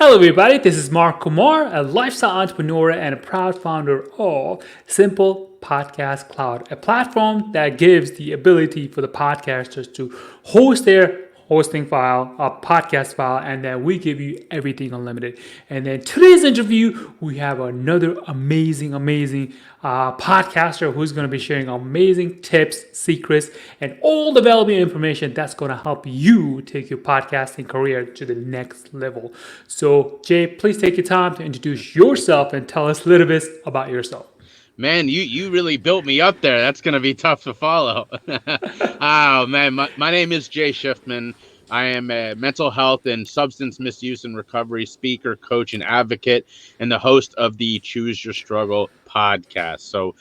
Hello, everybody. This is Mark Kumar, a lifestyle entrepreneur and a proud founder of Simple Podcast Cloud, a platform that gives the ability for the podcasters to host their hosting file, a podcast file, and then we give you everything unlimited. And then today's interview, we have another amazing podcaster who's going to be sharing amazing tips, secrets, and all the valuable information that's going to help you take your podcasting career to the next level. So, Jay, please take your time to introduce yourself and tell us a little bit about yourself. Man, you really built me up there. That's going to be tough to follow. Oh, man. My name is Jay Shifman. I am a mental health and substance misuse and recovery speaker, coach, and advocate, and the host of the Choose Your Struggle podcast. So,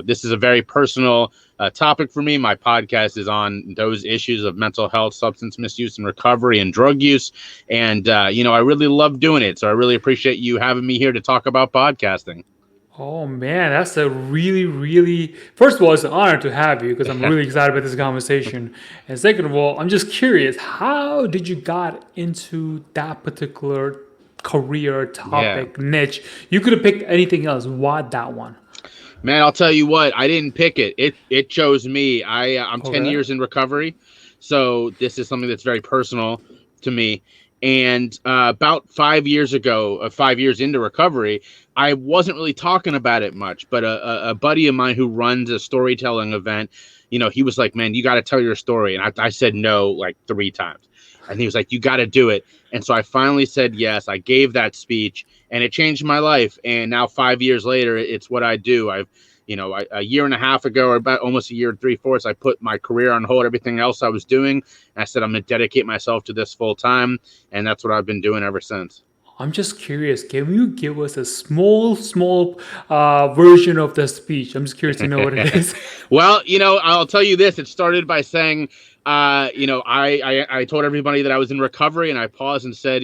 this is a very personal topic for me. My podcast is on those issues of mental health, substance misuse and recovery, and drug use. And, I really love doing it. So I really appreciate you having me here to talk about podcasting. Oh man, that's a really, first of all, it's an honor to have you because I'm really excited about this conversation. And second of all, I'm just curious, how did you got into that particular career topic niche? You could have picked anything else. Why that one? Man, I'll tell you what, I didn't pick it. It chose me. I'm 10 Okay. years in recovery. So this is something that's very personal to me. And about 5 years ago, 5 years into recovery, I wasn't really talking about it much. But a buddy of mine who runs a storytelling event, he was like, man, you got to tell your story. And I said no like 3 times. And he was like, you got to do it. And so I finally said yes. I gave that speech and it changed my life. And now 5 years later, it's what I do. A year and a half ago, or about almost a year and 3/4, I put my career on hold, everything else I was doing. And I said, I'm going to dedicate myself to this full time. And that's what I've been doing ever since. I'm just curious. Can you give us a small version of the speech? I'm just curious to know what it is. Well, I'll tell you this. It started by saying, I told everybody that I was in recovery, and I paused and said,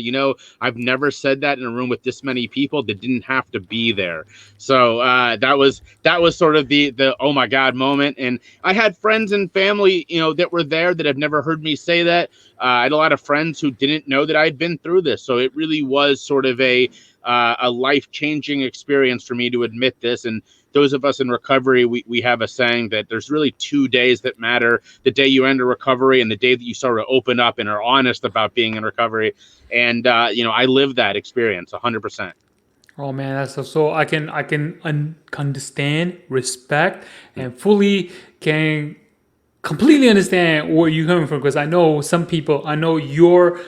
I've never said that in a room with this many people that didn't have to be there. So that was sort of the oh my God moment. And I had friends and family, that were there that have never heard me say that. I had a lot of friends who didn't know that I had been through this. So it really was sort of a life-changing experience for me to admit this. And those of us in recovery, we have a saying that there's really 2 days that matter: the day you enter recovery and the day that you sort of open up and are honest about being in recovery. And I lived that experience 100%. Oh man, that's so understand, respect, and fully can completely understand where you're coming from because I know some people. I know your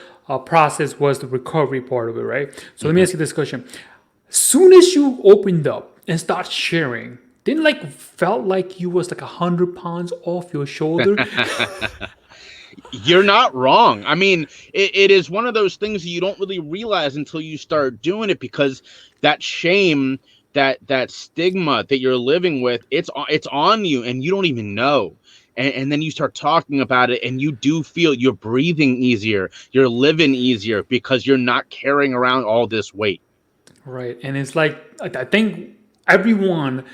process was the recovery part of it, right? So let me ask you this question: soon as you opened up and start sharing, didn't like felt like you was like 100 pounds off your shoulder? You're not wrong. I mean, it is one of those things you don't really realize until you start doing it, because that shame, that stigma that you're living with, it's on you and you don't even know. And then you start talking about it and you do feel you're breathing easier, you're living easier because you're not carrying around all this weight. Right. And it's like, I think everyone,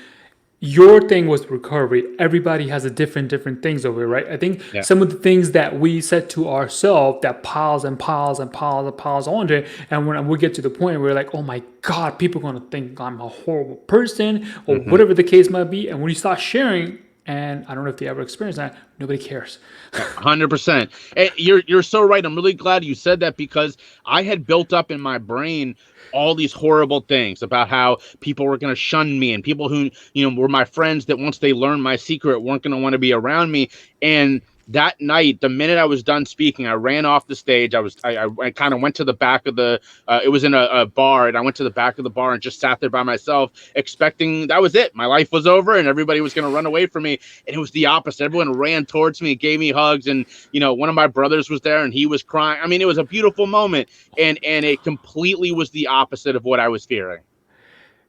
your thing was recovery. Everybody has a different things over it, right? I think Yeah. some of the things that we said to ourselves that piles and piles and piles and piles onto it. And when we get to the point where we're like, oh my God, people are going to think I'm a horrible person or Mm-hmm. whatever the case might be. And when you start sharing, and I don't know if you ever experienced that, nobody cares. 100%. You're so right. I'm really glad you said that, because I had built up in my brain all these horrible things about how people were going to shun me, and people who, were my friends that once they learned my secret weren't going to want to be around me. And that night, the minute I was done speaking, I ran off the stage. I kind of went to the back of the, it was in a bar, and I went to the back of the bar and just sat there by myself, expecting that was it. My life was over and everybody was going to run away from me. And it was the opposite. Everyone ran towards me, gave me hugs. And, one of my brothers was there and he was crying. I mean, it was a beautiful moment. And it completely was the opposite of what I was fearing.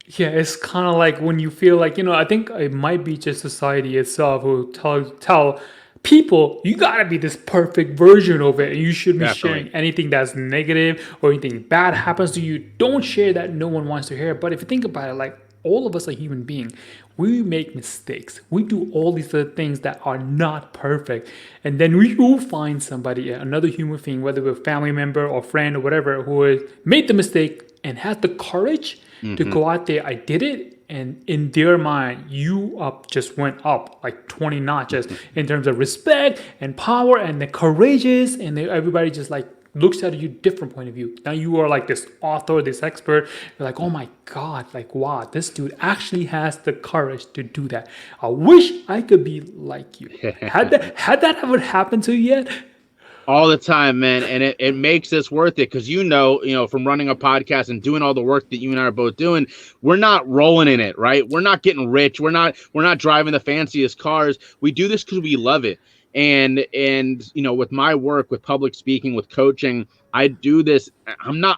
Yeah, it's kind of like when you feel like, I think it might be just society itself who tell people you gotta be this perfect version of it. And you shouldn't be sharing Definitely. anything that's negative or anything bad happens to you. Don't share that no one wants to hear. But if you think about it, like all of us are human beings. We make mistakes. We do all these other things that are not perfect. And then we will find somebody, another human being, whether it's a family member or friend or whatever, who has made the mistake and has the courage to Mm-hmm. go out there. I did it. And in their mind, you up just went up like 20 notches in terms of respect and power and the courageous, and everybody just like looks at you different point of view. Now you are like this author, this expert. You're like, oh my God, like wow, this dude actually has the courage to do that. I wish I could be like you. Had that ever happened to you yet? All the time, man, and it makes this worth it because from running a podcast and doing all the work that you and I are both doing, we're not rolling in it, right? We're not getting rich. We're not driving the fanciest cars. We do this because we love it. And with my work, with public speaking, with coaching, I do this. I'm not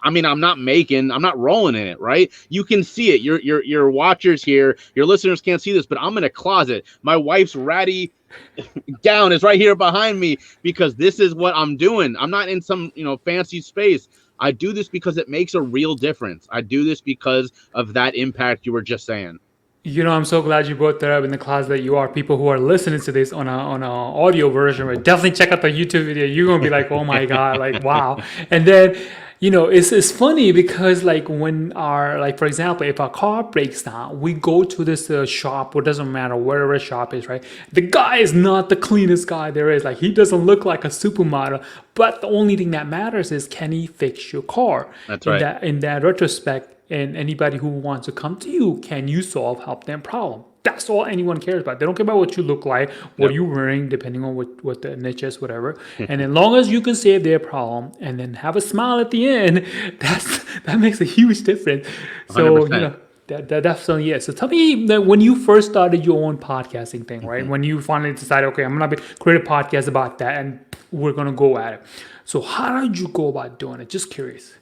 rolling in it, right? You can see it. Your watchers here, your listeners can't see this, but I'm in a closet. My wife's ratty gown is right here behind me because this is what I'm doing. I'm not in some, fancy space. I do this because it makes a real difference. I do this because of that impact you were just saying. I'm so glad you brought that up in the class that you are. People who are listening to this on a audio version, right? Definitely check out the YouTube video. You're gonna be like, oh my God, like wow. And then, it's funny because like when for example, if our car breaks down, we go to this shop, or doesn't matter wherever a shop is, right? The guy is not the cleanest guy there is. Like he doesn't look like a supermodel, but the only thing that matters is can he fix your car? That's right. In that retrospect. And anybody who wants to come to you, can you help them problem? That's all anyone cares about. They don't care about what you look like, what you're wearing, depending on what the niche is, whatever. And as long as you can save their problem and then have a smile at the end, that makes a huge difference. So 100%. that definitely is. So tell me that when you first started your own podcasting thing, right? When you finally decided, okay, I'm gonna create a podcast about that, and we're gonna go at it. So how did you go about doing it? Just curious.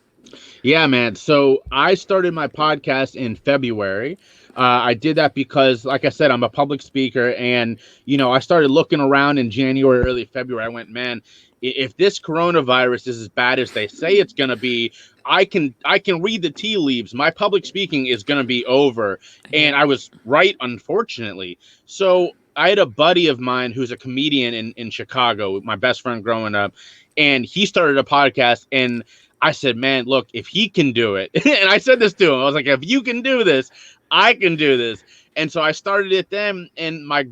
Yeah, man. So I started my podcast in February. I did that because, like I said, I'm a public speaker, and I started looking around in January, early February. I went, man, if this coronavirus is as bad as they say it's gonna be, I can read the tea leaves. My public speaking is gonna be over, and I was right, unfortunately. So I had a buddy of mine who's a comedian in Chicago, my best friend growing up, and he started a podcast, and I said, man, look, if he can do it, and I said this to him, I was like, if you can do this, I can do this. And so I started it then. And my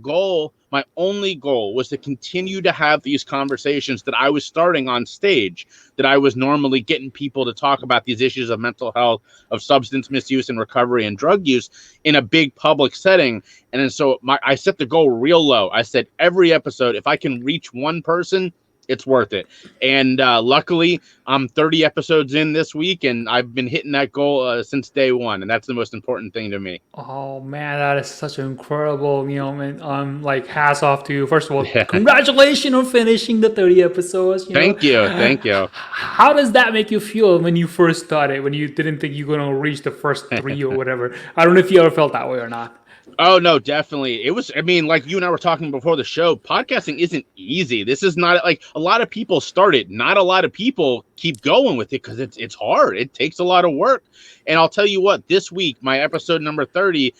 only goal was to continue to have these conversations that I was starting on stage, that I was normally getting people to talk about these issues of mental health, of substance misuse and recovery and drug use in a big public setting. And then so I set the goal real low. I said, every episode, if I can reach one person, it's worth it. And luckily, I'm 30 episodes in this week, and I've been hitting that goal since day one. And that's the most important thing to me. Oh man, that is such an incredible, and like hats off to you. First of all, congratulations on finishing the 30 episodes. Thank you. Thank you. How does that make you feel when you first started, when you didn't think you were going to reach the first 3 or whatever? I don't know if you ever felt that way or not. Oh, no, definitely. It was, like you and I were talking before the show, podcasting isn't easy. This is not like a lot of people start it. Not a lot of people keep going with it because it's hard. It takes a lot of work. And I'll tell you what, this week, my episode number 30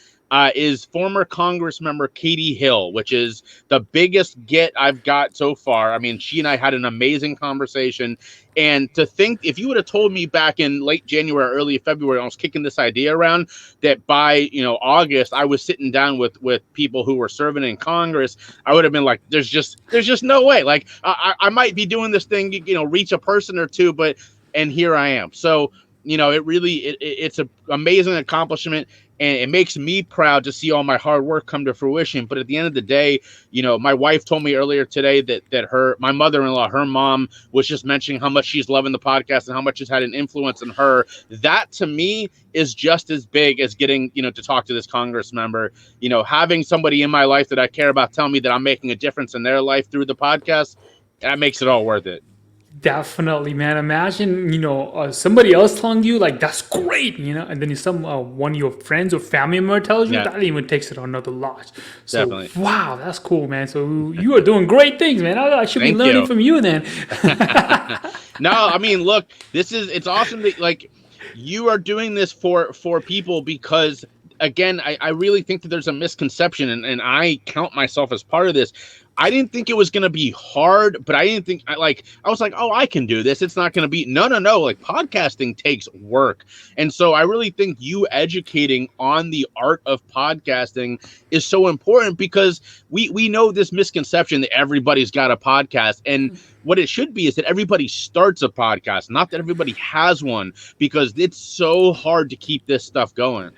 is former Congress member Katie Hill, which is the biggest get I've got so far. I mean, she and I had an amazing conversation. And to think, if you would have told me back in late January, early February, I was kicking this idea around, that by August I was sitting down with people who were serving in Congress, I would have been like, there's just no way. Like I might be doing this thing, reach a person or two, and here I am. So it's an amazing accomplishment, and it makes me proud to see all my hard work come to fruition. But at the end of the day, my wife told me earlier today that my mother-in-law, her mom, was just mentioning how much she's loving the podcast and how much it's had an influence on her. That to me is just as big as getting, to talk to this Congress member. Having somebody in my life that I care about tell me that I'm making a difference in their life through the podcast, that makes it all worth it. Definitely, man. Imagine, somebody else telling you like that's great, and then one of your friends or family member tells you, that even takes it on another notch. So, definitely. Wow, that's cool, man. So you are doing great things, man. I should be learning from you then. No, look, it's awesome that like you are doing this for people because again, I really think that there's a misconception, and I count myself as part of this. I didn't think it was going to be hard, but I didn't think I was like, oh, I can do this. It's not going to be no. Like podcasting takes work. And so I really think you educating on the art of podcasting is so important, because we know this misconception that everybody's got a podcast, and what it should be is that everybody starts a podcast, not that everybody has one, because it's so hard to keep this stuff going.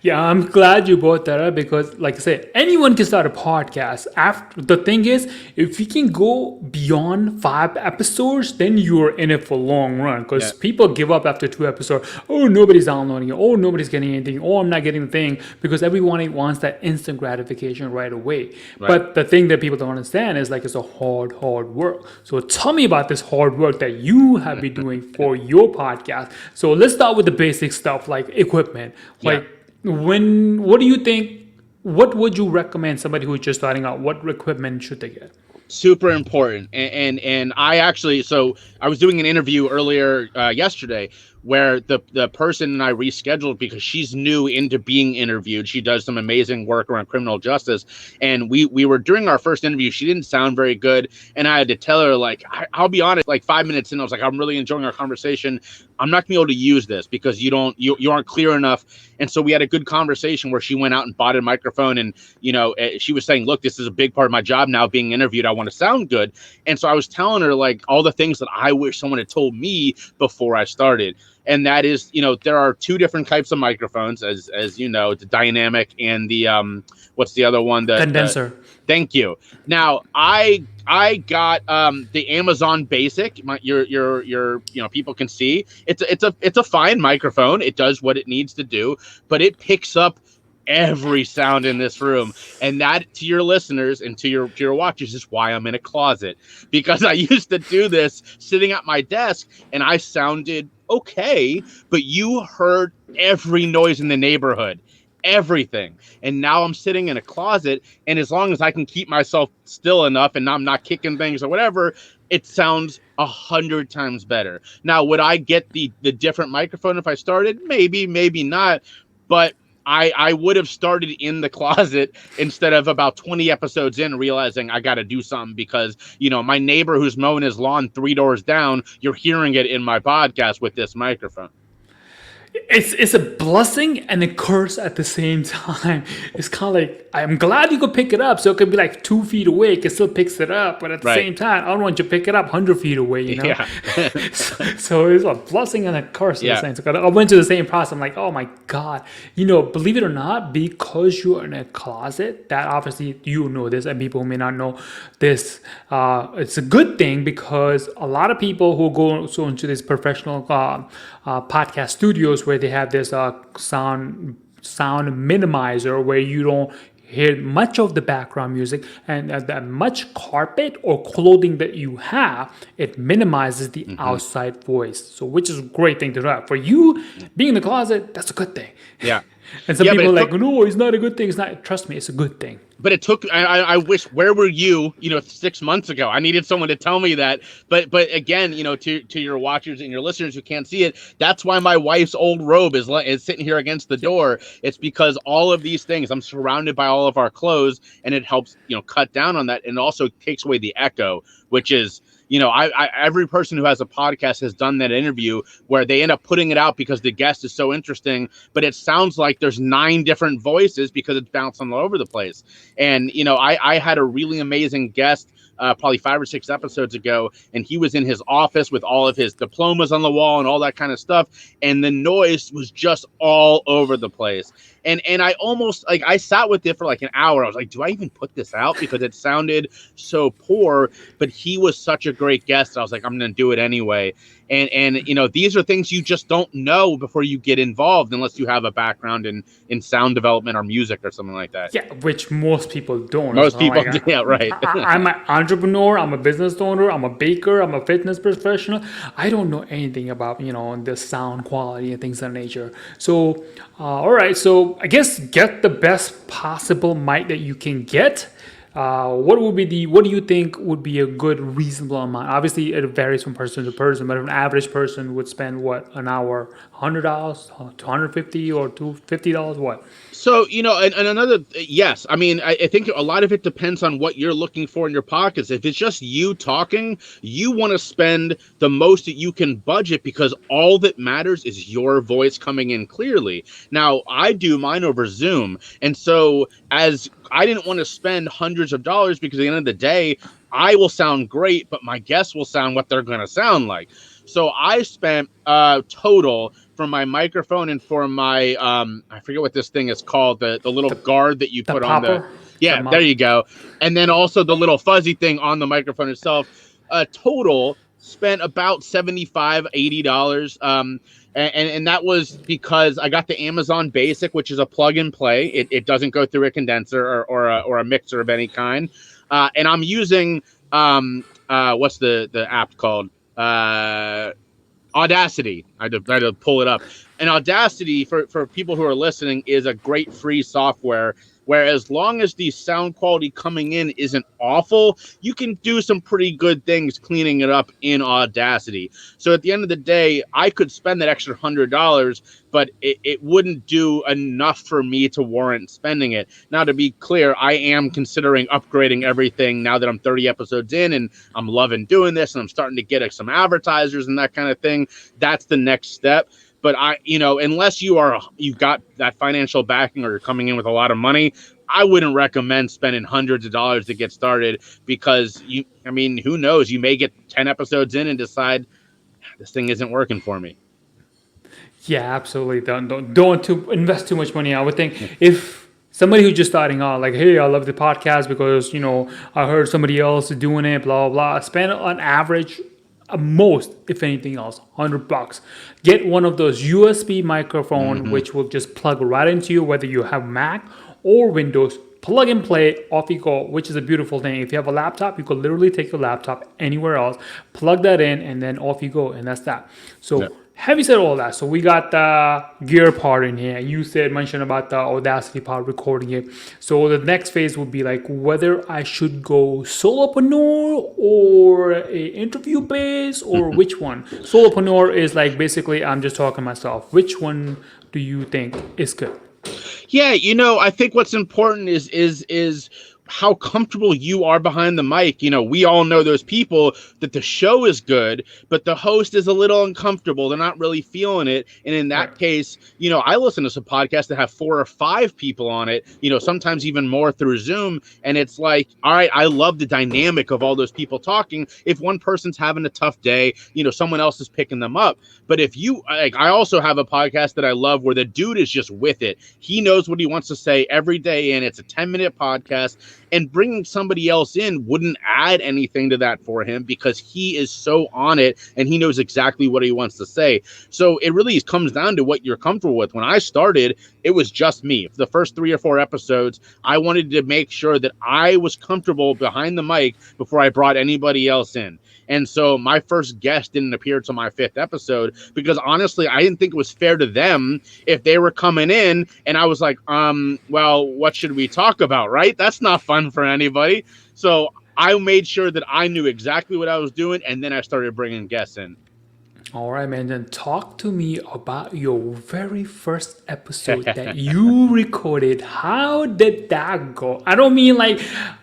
Yeah, I'm glad you brought that up because, like I said, anyone can start a podcast. After the thing is, if you can go beyond 5 episodes, then you're in it for long run. Because Yeah. people give up after 2 episodes. Oh, nobody's downloading it. Oh, nobody's getting anything. Oh, I'm not getting the thing, because everyone wants that instant gratification right away. Right. But the thing that people don't understand is like it's a hard work. So tell me about this hard work that you have been doing for your podcast. So let's start with the basic stuff like equipment, Yeah. like. What do you think? What would you recommend somebody who's just starting out? What equipment should they get? Super important. And I actually, so I was doing an interview earlier yesterday, where the person and I rescheduled because she's new into being interviewed. She does some amazing work around criminal justice, and we were during our first interview. She didn't sound very good, and I had to tell her, like, I'll be honest, like 5 minutes in, I was like, I'm really enjoying our conversation. I'm not gonna be able to use this because you aren't clear enough. And so we had a good conversation where she went out and bought a microphone, and she was saying, look, this is a big part of my job now, being interviewed. I want to sound good. And so I was telling her like all the things that I wish someone had told me before I started. And that is, there are two different types of microphones, as you know, the dynamic and the what's the other one? The Condenser. Thank you. Now I got the Amazon Basic. Your people can see it's a fine microphone. It does what it needs to do, but it picks up every sound in this room. And that, to your listeners and to your watchers, is why I'm in a closet, because I used to do this sitting at my desk and I sounded okay, but you heard every noise in the neighborhood, everything. And now I'm sitting in a closet, and as long as I can keep myself still enough and I'm not kicking things or whatever, it sounds 100 times better. Now, would I get the different microphone if I started? Maybe not, but I would have started in the closet instead of about 20 episodes in realizing I got to do something, because, my neighbor who's mowing his lawn 3 doors down, you're hearing it in my podcast with this microphone. It's a blessing and a curse at the same time. It's kind of like, I'm glad you could pick it up, so it could be like 2 feet away. It still picks it up, but at the same time, I don't want you to pick it up 100 feet away. Yeah. so it's a blessing and a curse. Yeah. At the same time. I went to the same process. I'm like, oh my god, believe it or not, because you're in a closet, that obviously you know this, and people who may not know this, it's a good thing, because a lot of people who go into this professional podcast studios where they have this sound minimizer where you don't hear much of the background music, and that much carpet or clothing that you have, it minimizes the outside voice. So, which is a great thing to have. For you, being in the closet, that's a good thing. Yeah. And some people are like, no, it's not a good thing. It's not. Trust me, it's a good thing. But it took, I wish, where were you, 6 months ago? I needed someone to tell me that. But again, to your watchers and your listeners who can't see it, that's why my wife's old robe is sitting here against the door. It's because all of these things, I'm surrounded by all of our clothes, and it helps, cut down on that. And it also takes away the echo, which is, every person who has a podcast has done that interview where they end up putting it out because the guest is so interesting, but it sounds like there's 9 different voices because it's bouncing all over the place. And, I had a really amazing guest probably 5 or 6 episodes ago, and he was in his office with all of his diplomas on the wall and all that kind of stuff. And the noise was just all over the place. And I almost, like, I sat with it for like an hour. I was like, do I even put this out? Because it sounded so poor, but he was such a great guest. I was like, I'm going to do it anyway. And these are things you just don't know before you get involved, unless you have a background in sound development or music or something like that. Yeah, which most people don't. Most people do. Yeah, right. I'm an entrepreneur. I'm a business owner. I'm a baker. I'm a fitness professional. I don't know anything about, the sound quality and things of that nature. So, all right. So I guess get the best possible mic that you can get. What do you think would be a good reasonable amount? Obviously, it varies from person to person, but an average person would spend what, an hour, $100, $250, or $250? What? So, and another, yes, I mean, I think a lot of it depends on what you're looking for in your pockets. If it's just you talking, you want to spend the most that you can budget because all that matters is your voice coming in clearly. Now, I do mine over Zoom. And so, as I didn't want to spend hundreds of dollars because at the end of the day, I will sound great, but my guests will sound what they're going to sound like. So I spent total for my microphone and for my I forget what this thing is called, the little guard that you The put on the, popper? The yeah, there mouth? you go. And then also the little fuzzy thing on the microphone itself. Total spent about $75-$80. And that was because I got the Amazon Basic, which is a plug and play. It doesn't go through a condenser or a mixer of any kind. And I'm using what's the app called? Audacity. I had to pull it up. And Audacity, for people who are listening, is a great free software where as long as the sound quality coming in isn't awful, you can do some pretty good things cleaning it up in Audacity. So at the end of the day, I could spend that extra $100, but it wouldn't do enough for me to warrant spending it. Now, to be clear, I am considering upgrading everything now that I'm 30 episodes in and I'm loving doing this and I'm starting to get some advertisers and that kind of thing. That's the next step. But unless you've got that financial backing or you're coming in with a lot of money, I wouldn't recommend spending hundreds of dollars to get started because who knows? You may get 10 episodes in and decide this thing isn't working for me. Yeah, absolutely. Don't invest too much money. I would think if somebody who's just starting out, like, hey, I love the podcast because I heard somebody else doing it, blah blah blah. Spend on average, most, if anything else, $100. Get one of those USB microphone, Mm-hmm. which will just plug right into you, whether you have Mac or Windows. Plug and play, off you go, which is a beautiful thing. If you have a laptop, you could literally take your laptop anywhere else, plug that in, and then off you go, and that's that. Yeah. So having said all that, so we got the gear part in here. You mentioned about the Audacity part, recording it. So the next phase would be like whether I should go solopreneur or a interview base or which one. Solopreneur is like basically I'm just talking to myself. Which one do you think is good? Yeah, I think what's important is how comfortable you are behind the mic. We all know those people that the show is good, but the host is a little uncomfortable. They're not really feeling it. And in Right. that case, I listen to some podcasts that have 4 or 5 people on it, sometimes even more through Zoom. And it's like, all right, I love the dynamic of all those people talking. If one person's having a tough day, someone else is picking them up. But if you, like, I also have a podcast that I love where the dude is just with it. He knows what he wants to say every day, and it's a 10-minute podcast. And bringing somebody else in wouldn't add anything to that for him because he is so on it and he knows exactly what he wants to say. So it really comes down to what you're comfortable with. When I started, it was just me. For the first 3 or 4 episodes, I wanted to make sure that I was comfortable behind the mic before I brought anybody else in. And so my first guest didn't appear till my 5th episode because honestly, I didn't think it was fair to them if they were coming in and I was like, well, what should we talk about? Right? That's not fun for anybody. So I made sure that I knew exactly what I was doing. And then I started bringing guests in. All right, man. Then talk to me about your very first episode that you recorded. How did that go? I don't mean like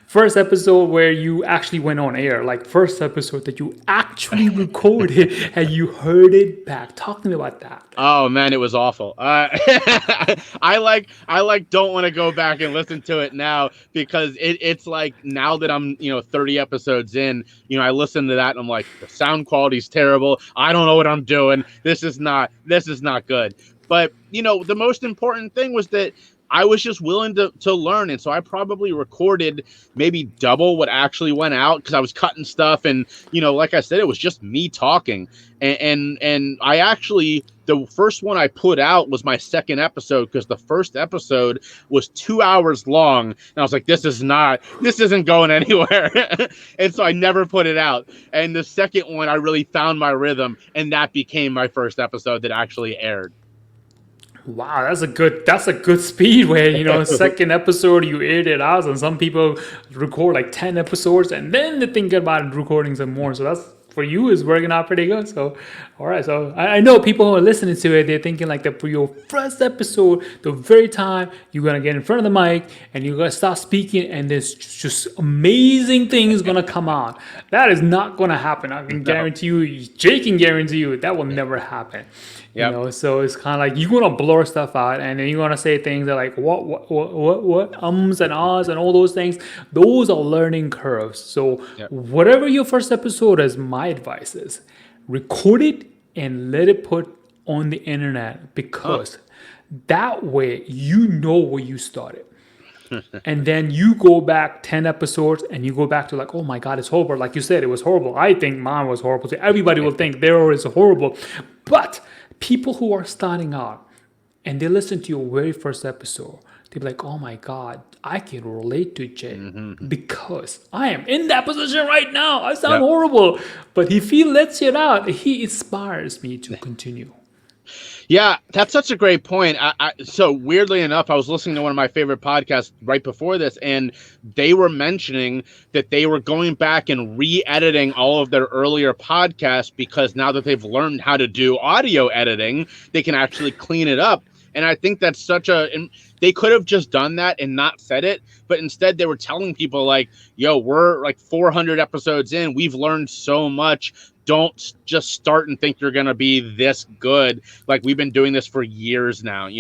first episode where you actually went on air, like first episode that you actually recorded and you heard it back. Talk to me about that. Oh man, it was awful. I don't want to go back and listen to it now because it's like now that I'm 30 episodes in, I listen to that and I'm like, the sound quality's terrible. I don't know what I'm doing. This is not good. But the most important thing was that I was just willing to learn. And so I probably recorded maybe double what actually went out because I was cutting stuff. And, like I said, it was just me talking. And I actually, the first one I put out was my second episode because the first episode was 2 hours long. And I was like, this isn't going anywhere. And so I never put it out. And the second one, I really found my rhythm. And that became my first episode that actually aired. Wow, that's a good speed where, second episode you aired it out, and some people record like 10 episodes and then they think about recording some more. So that's for you is working out pretty good. So all right. So I know people who are listening to it, they're thinking like that for your first episode, the very time you're gonna get in front of the mic and you're gonna start speaking and there's just amazing things gonna come out. That is not gonna happen. I can No. guarantee you, Jake can guarantee you that will never happen. Yep. So it's kind of like you're gonna blur stuff out, and then you're gonna say things that like what ums and ahs and all those things. Those are learning curves. So Yep. whatever your first episode is, my advice is record it and let it put on the internet, Huh. because that way you know where you started. And then you go back 10 episodes and you go back to like, oh my God, it's horrible. Like you said, it was horrible. I think mine was horrible. So everybody will think theirs is horrible. But people who are starting out and they listen to your very first episode, they'll be like, oh my God, I can relate to Jay because I am in that position right now. I sound Yep. horrible. But if he lets it out, he inspires me to continue. Yeah, that's such a great point. So weirdly enough, I was listening to one of my favorite podcasts right before this, and they were mentioning that they were going back and re-editing all of their earlier podcasts because now that they've learned how to do audio editing, they can actually clean it up. And I think that's and they could have just done that and not said it, but instead they were telling people like, yo, we're like 400 episodes in. We've learned so much. Don't just start and think you're going to be this good. Like, we've been doing this for years now,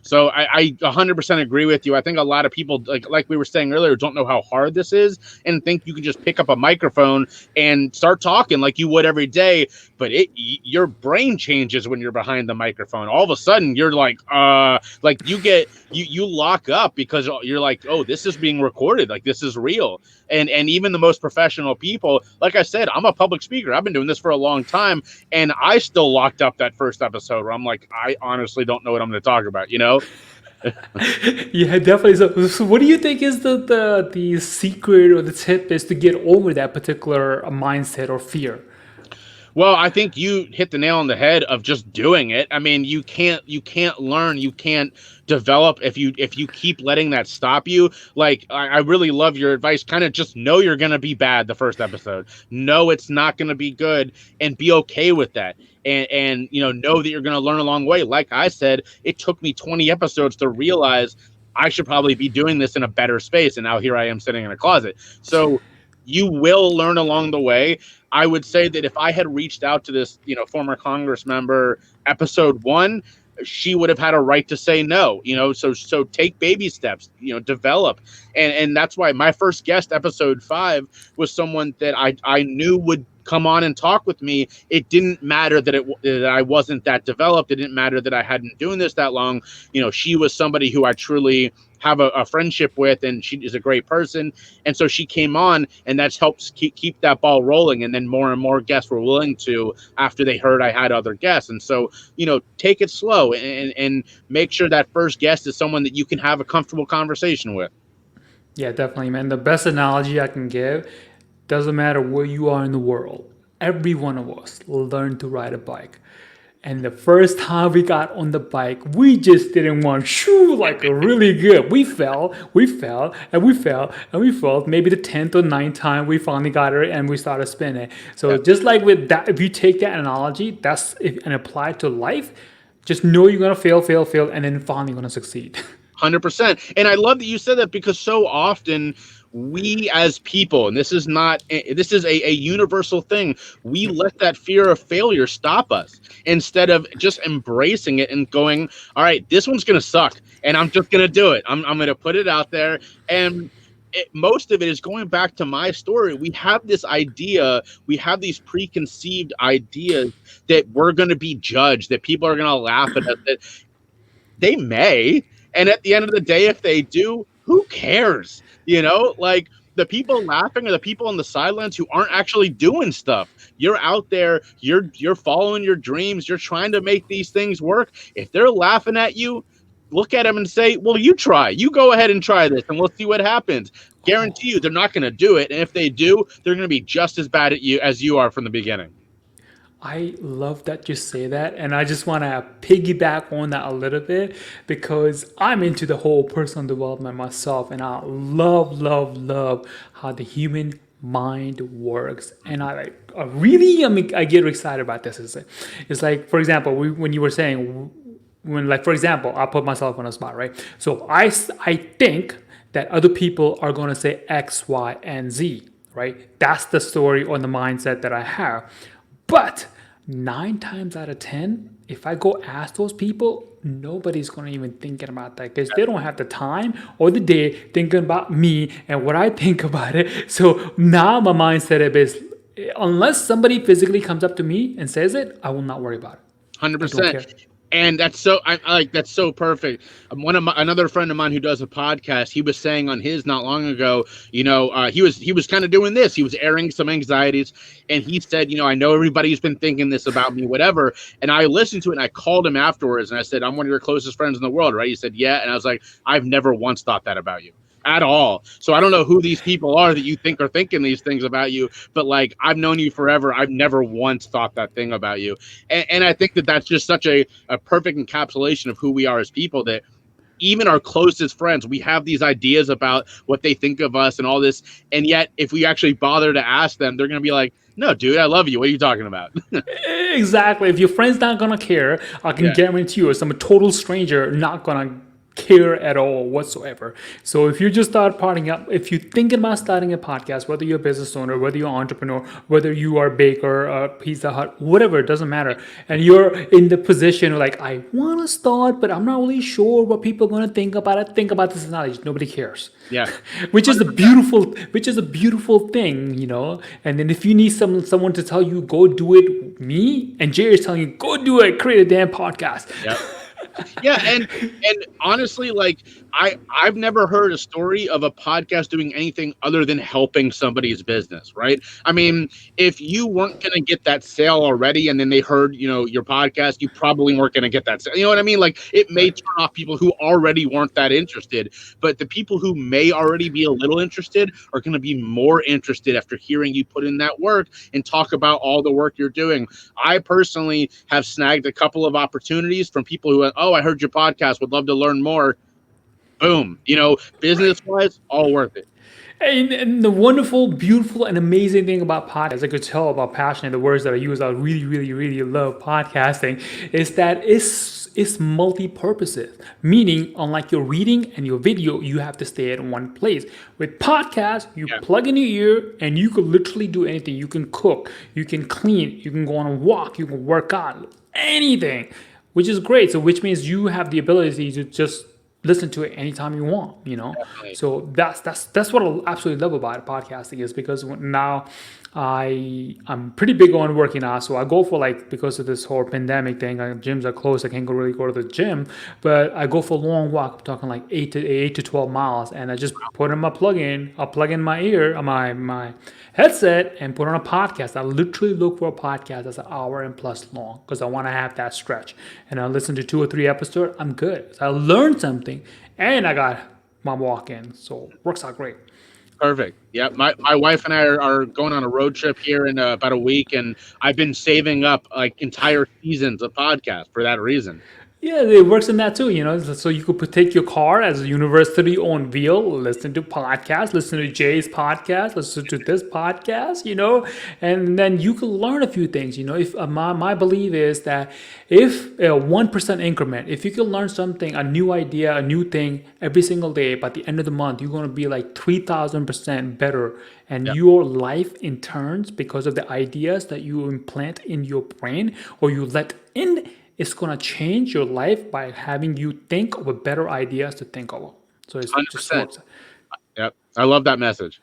So I 100% agree with you. I think a lot of people, like we were saying earlier, don't know how hard this is and think you can just pick up a microphone and start talking like you would every day. But your brain changes when you're behind the microphone. All of a sudden, you're like you lock up because you're like, oh, this is being recorded. Like, this is real. And even the most professional people, like I said, I'm a public speaker. I've been doing this for a long time, and I still locked up that first episode where I'm like, I honestly don't know what I'm going to talk about, Yeah, definitely. So what do you think is the secret or the tip is to get over that particular mindset or fear? Well, I think you hit the nail on the head of just doing it. I mean, you can't learn, you can't develop if you keep letting that stop you. Like, I really love your advice. Kind of just know you're gonna be bad the first episode. Know it's not gonna be good, and be okay with that. And know that you're gonna learn along the way. Like I said, it took me 20 episodes to realize I should probably be doing this in a better space, and now here I am sitting in a closet. So you will learn along the way. I would say that if I had reached out to this, former Congress member, episode 1, she would have had a right to say no, so take baby steps, develop. And that's why my first guest, episode 5, was someone that I knew would come on and talk with me. It didn't matter that I wasn't that developed. It didn't matter that I hadn't doing this that long. She was somebody who I truly have a friendship with, and she is a great person. And so she came on, and that's helped keep that ball rolling. And then more and more guests were willing to, after they heard I had other guests. And so, take it slow and make sure that first guest is someone that you can have a comfortable conversation with. Yeah, definitely, man. The best analogy I can give, doesn't matter where you are in the world. Every one of us learned to ride a bike. And the first time we got on the bike, we just didn't want shoo like really good. We fell, and we fell, and we fell. Maybe the 10th or ninth time we finally got it and we started spinning. So Yeah. just like with that, if you take that analogy, and apply it to life, just know you're gonna fail, and then finally gonna succeed. 100%. And I love that you said that, because so often we as people, and this is a universal thing, we let that fear of failure stop us instead of just embracing it and going, all right, this one's going to suck and I'm just going to do it. I'm going to put it out there. And most of it is going back to my story. We have this idea, we have these preconceived ideas that we're going to be judged, that people are going to laugh at us, that they may. And at the end of the day, if they do, who cares? Like, the people laughing are the people on the sidelines who aren't actually doing stuff. You're out there, you're following your dreams, you're trying to make these things work. If they're laughing at you, look at them and say, well, you try. You go ahead and try this, and we'll see what happens. Guarantee you they're not going to do it. And if they do, they're going to be just as bad at you as you are from the beginning. I love that you say that, and I just want to piggyback on that a little bit because I'm into the whole personal development myself, and I love how the human mind works. And I really, I mean, I get excited about this. It's like, for example, when you were saying, when, like, for example, I'll put myself on a spot, right? So I think that other people are going to say X, Y, and Z, right? That's the story or the mindset that I have. But 9 times out of 10, if I go ask those people, nobody's going to even thinking about that because they don't have the time or the day thinking about me and what I think about it. So now my mindset is, unless somebody physically comes up to me and says it, I will not worry about it. I don't 100%. care. And that's so I like that's so perfect. Another friend of mine who does a podcast, he was saying on his not long ago, he was kind of doing this. He was airing some anxieties, and he said, I know everybody's been thinking this about me, whatever. And I listened to it, and I called him afterwards, and I said, I'm one of your closest friends in the world, right? He said, yeah, and I was like, I've never once thought that about you at all. So I don't know who these people are that you think are thinking these things about you, but like I've known you forever. I've never once thought that thing about you. And I think that that's just such a perfect encapsulation of who we are as people, that even our closest friends, we have these ideas about what they think of us and all this. And yet, if we actually bother to ask them, they're going to be like, no, dude, I love you. What are you talking about? Exactly. If your friend's not gonna care, I can Yeah. guarantee you, some total stranger not gonna care at all whatsoever. So if you just start parting up, if you're thinking about starting a podcast, whether you're a business owner, whether you're an entrepreneur, whether you are a baker, a Pizza Hut, whatever, it doesn't matter, and you're in the position of like, I want to start, but I'm not really sure what people are gonna think about it. Think about this knowledge. Nobody cares. Yeah. which is a beautiful thing, and then if you need someone to tell you go do it, me and Jay is telling you go do it, create a damn podcast. Yeah. Yeah, and honestly, like I've never heard a story of a podcast doing anything other than helping somebody's business, right? I mean, if you weren't going to get that sale already, and then they heard, your podcast, you probably weren't going to get that sale. You know what I mean? Like it may Right. turn off people who already weren't that interested, but the people who may already be a little interested are going to be more interested after hearing you put in that work and talk about all the work you're doing. I personally have snagged a couple of opportunities from people who, oh, I heard your podcast, would love to learn more. Boom. Business wise, all worth it. And the wonderful, beautiful, and amazing thing about podcasts, I could tell about passion, the words that I use, I really, really, really love podcasting, is that it's multi-purposes. Meaning, unlike your reading and your video, you have to stay at one place. With podcasts, you Yeah. plug in your ear and you could literally do anything. You can cook, you can clean, you can go on a walk, you can work out, anything, which is great. So which means you have the ability to just listen to it anytime you want. Definitely. So that's what I absolutely love about podcasting, is because now I'm pretty big on working out. So I go for, like, because of this whole pandemic thing, gyms are closed, I can't really go to the gym, but I go for a long walk. I'm talking like 8 to 12 miles, and I just put in my plug-in. I'll plug in my ear, my headset, and put on a podcast. I literally look for a podcast that's an hour and plus long because I want to have that stretch. And I listen to 2 or 3 episodes. I'm good. So I learned something, and I got my walk in. So it works out great. Perfect. Yeah. My wife and I are going on a road trip here in about a week, and I've been saving up like entire seasons of podcasts for that reason. Yeah, it works in that too. So you could take your car as a university-owned vehicle, listen to podcasts, listen to Jay's podcast, listen to this podcast, and then you can learn a few things. If my belief is that if a 1% increment, if you can learn something, a new idea, a new thing every single day, by the end of the month, you're going to be like 3,000% better. And Yeah. your life in turns, because of the ideas that you implant in your brain or you let in, it's going to change your life by having you think of a better ideas to think of. So it just 100%. works. Yep. I love that message.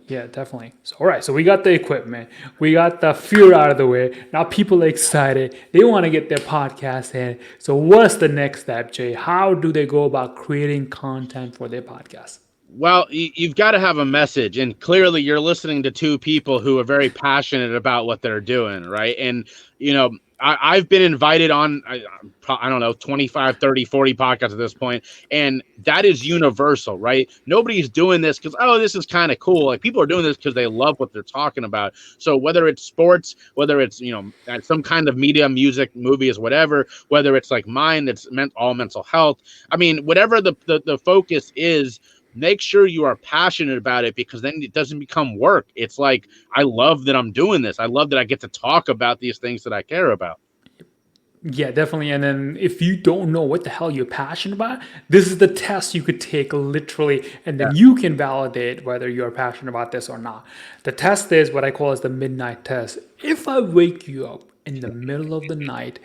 Yeah, definitely. So, all right. So we got the equipment. We got the fear out of the way. Now people are excited. They want to get their podcast in. So what's the next step, Jay? How do they go about creating content for their podcast? Well, you've got to have a message, and clearly you're listening to two people who are very passionate about what they're doing, right? And I've been invited on, I don't know, 25, 30, 40 podcasts at this point, and that is universal, right? Nobody's doing this because, oh, this is kind of cool. Like, people are doing this because they love what they're talking about. So whether it's sports, whether it's, some kind of media, music, movies, whatever, whether it's like mine that's meant all mental health. I mean, whatever the focus is, make sure you are passionate about it, because then it doesn't become work. It's like, I love that I'm doing this. I love that I get to talk about these things that I care about. Yeah, definitely. And then if you don't know what the hell you're passionate about, this is the test you could take literally, and Yeah. then you can validate whether you're passionate about this or not. The test is what I call as the midnight test. If I wake you up in the middle of the night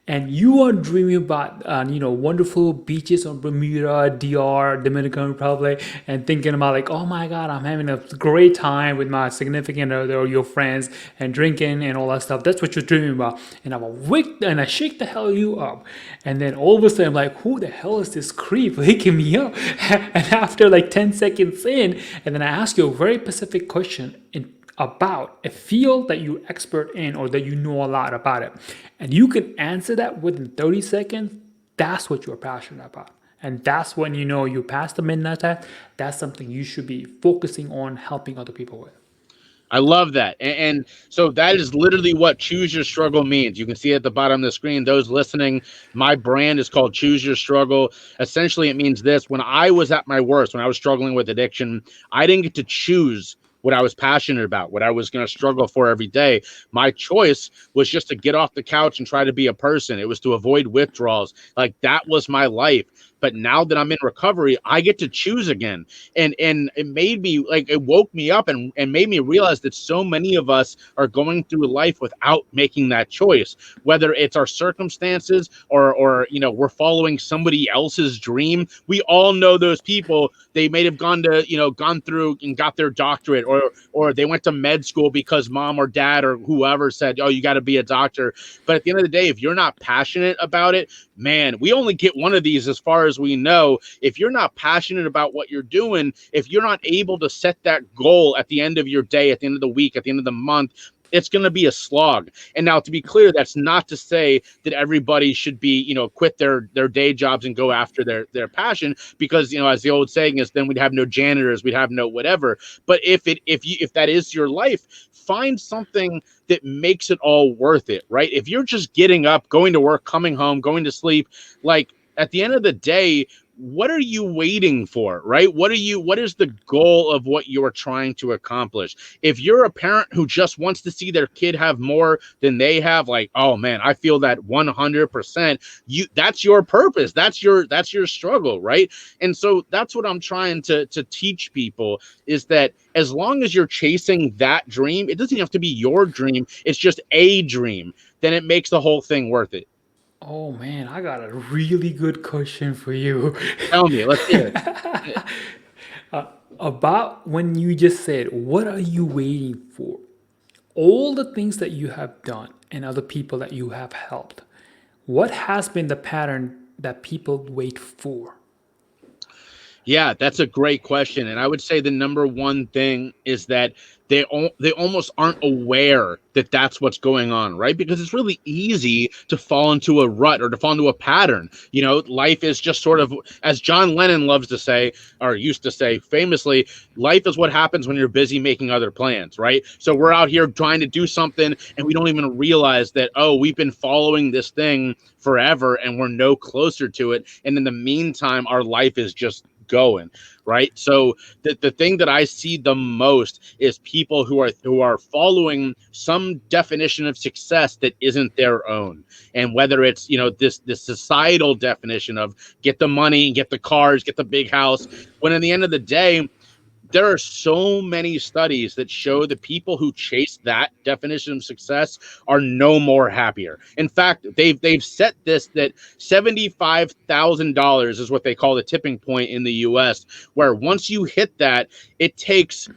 and you are dreaming about wonderful beaches on Bermuda, DR, Dominican Republic, and thinking about like, oh my god, I'm having a great time with my significant other or your friends and drinking and all that stuff. That's what you're dreaming about. And I'm awake and I shake the hell you up, and then all of a sudden I'm like, who the hell is this creep waking me up? And after like 10 seconds in, and then I ask you a very specific question about a field that you're expert in or that you know a lot about it, and you can answer that within 30 seconds, that's what you're passionate about. And that's when you know you passed the midnight test. That's something you should be focusing on helping other people with. I love that. And so that is literally what Choose Your Struggle means. You can see at the bottom of the screen, those listening, my brand is called Choose Your Struggle. Essentially, it means this: when I was at my worst, when I was struggling with addiction, I didn't get to choose what I was passionate about, what I was going to struggle for every day. My choice was just to get off the couch and try to be a person. It was to avoid withdrawals. Like, that was my life. But now that I'm in recovery, I get to choose again. And it made me, like, it woke me up and made me realize that so many of us are going through life without making that choice, whether it's our circumstances or we're following somebody else's dream. We all know those people. They may have gone through and got their doctorate, or they went to med school because mom or dad or whoever said, oh, you got to be a doctor. But at the end of the day, if you're not passionate about it, man, we only get one of these as far as we know. If you're not passionate about what you're doing, if you're not able to set that goal at the end of your day, at the end of the week, at the end of the month, it's going to be a slog. And now, to be clear, that's not to say that everybody should be, quit their day jobs and go after their passion, because, as the old saying is, then we'd have no janitors, we'd have no whatever. But if that is your life, find something that makes it all worth it, right? If you're just getting up, going to work, coming home, going to sleep, like, at the end of the day, what are you waiting for, right? What is the goal of what you're trying to accomplish? If you're a parent who just wants to see their kid have more than they have, like, oh man, I feel that 100%. That's your purpose. That's your struggle, right? And so that's what I'm trying to teach people, is that as long as you're chasing that dream, it doesn't have to be your dream. It's just a dream. Then it makes the whole thing worth it. Oh man, I got a really good question for you. Tell me, let's hear it. About when you just said, what are you waiting for? All the things that you have done and other people that you have helped, what has been the pattern that people wait for? Yeah, that's a great question, and I would say the number one thing is that they almost aren't aware that that's what's going on, right? Because it's really easy to fall into a rut or to fall into a pattern. Life is just sort of, as John Lennon loves to say, or used to say famously, life is what happens when you're busy making other plans, right? So we're out here trying to do something, and we don't even realize that, oh, we've been following this thing forever and we're no closer to it. And in the meantime, our life is just going, right? So the thing that I see the most is people who are following some definition of success that isn't their own. And whether it's, this societal definition of get the money, get the cars, get the big house, when at the end of the day, there are so many studies that show the people who chase that definition of success are no more happier. In fact, they've set this, that $75,000 is what they call the tipping point in the US, where once you hit that, it takes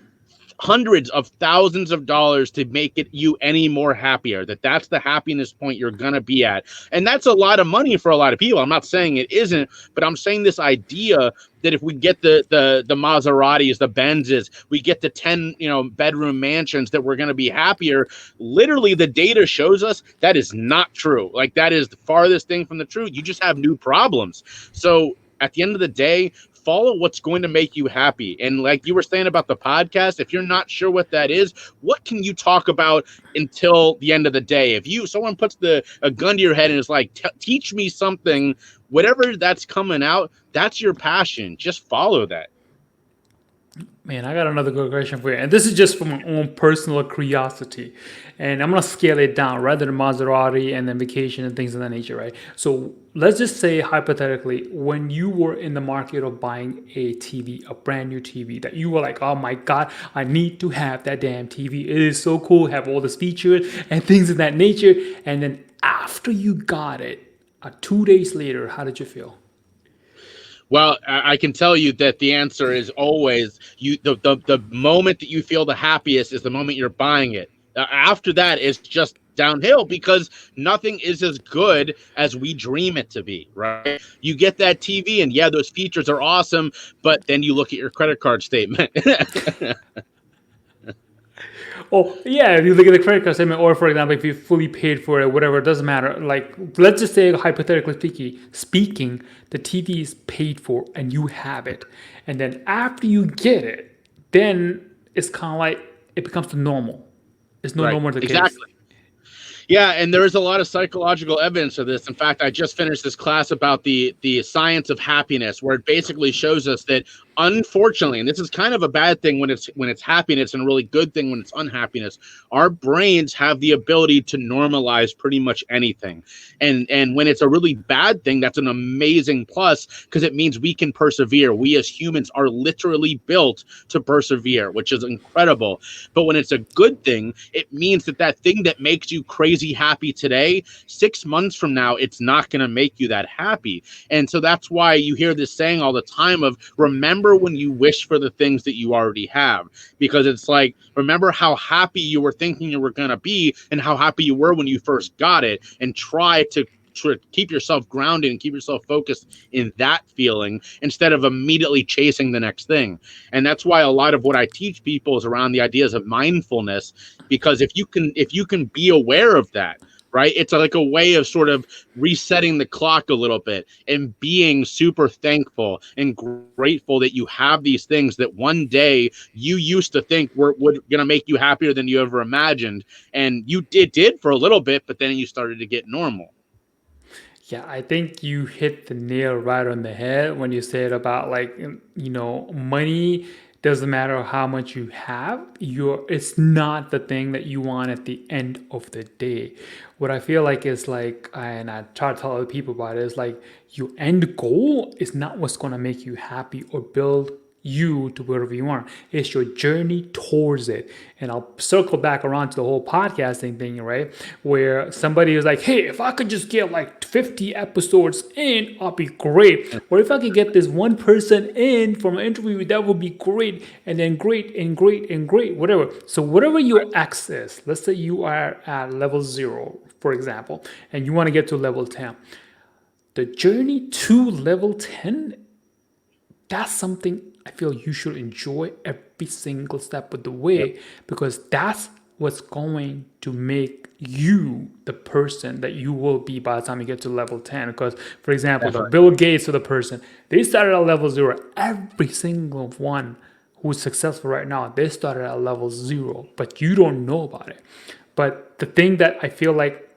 hundreds of thousands of dollars to make it you any more happier. That's the happiness point you're going to be at. And that's a lot of money for a lot of people. I'm not saying it isn't, but I'm saying this idea that if we get the Maseratis, the Benzes, we get the 10, bedroom mansions, that we're going to be happier. Literally, the data shows us that is not true. Like, that is the farthest thing from the truth. You just have new problems. So at the end of the day, follow what's going to make you happy. And like you were saying about the podcast, if you're not sure what that is, what can you talk about until the end of the day? If someone puts a gun to your head and is like, teach me something, whatever that's coming out, that's your passion. Just follow that. Man, I got another good question for you. And this is just from my own personal curiosity. And I'm going to scale it down rather than Maserati and then vacation and things of that nature, right? So let's just say, hypothetically, when you were in the market of buying a TV, a brand new TV, that you were like, oh my God, I need to have that damn TV. It is so cool, have all these features and things of that nature. And then after you got it, 2 days later, how did you feel? Well, I can tell you that the answer is always the moment that you feel the happiest is the moment you're buying it. After that, it's just downhill, because nothing is as good as we dream it to be, right? You get that TV and yeah, those features are awesome, but then you look at your credit card statement. Oh, yeah, if you look at the credit card statement, or for example, if you fully paid for it, whatever, it doesn't matter. Like, let's just say, hypothetically speaking, the TV is paid for and you have it. And then after you get it, then it's kind of like it becomes the normal. It's no Right, longer the case. exactly. Yeah, and there is a lot of psychological evidence of this. In fact, I just finished this class about the science of happiness, where it basically shows us that, unfortunately, and this is kind of a bad thing when it's happiness, and a really good thing when it's unhappiness, our brains have the ability to normalize pretty much anything. And when it's a really bad thing, that's an amazing plus, because it means we can persevere. We as humans are literally built to persevere, which is incredible. But when it's a good thing, it means that thing that makes you crazy happy today, 6 months from now, it's not going to make you that happy. And so that's why you hear this saying all the time of, remember when you wish for the things that you already have, because it's like, remember how happy you were thinking you were going to be and how happy you were when you first got it, and try to keep yourself grounded and keep yourself focused in that feeling instead of immediately chasing the next thing. And that's why a lot of what I teach people is around the ideas of mindfulness, because if you can be aware of that, right, it's like a way of sort of resetting the clock a little bit and being super thankful and grateful that you have these things that one day you used to think were going to make you happier than you ever imagined, and you did for a little bit, but then you started to get normal. Yeah, I think you hit the nail right on the head when you said about, like, money doesn't matter how much you have. It's not the thing that you want at the end of the day. What I feel like is, like, and I try to tell other people about it, is like, your end goal is not what's going to make you happy or build you to wherever you are. It's your journey towards it. And I'll circle back around to the whole podcasting thing, right? Where somebody is like, hey, if I could just get like 50 episodes in, I'll be great. Or if I could get this one person in from an interview, that would be great. And then great and great and great, whatever. So whatever your X is, let's say you are at level 0, for example, and you want to get to level 10. The journey to level 10, that's something I feel you should enjoy every single step of the way, because that's what's going to make you the person that you will be by the time you get to level 10. Because, for example, the Bill Gates of the person, they started at level 0. Every single one who's successful right now, they started at level 0, but you don't know about it. But the thing that I feel like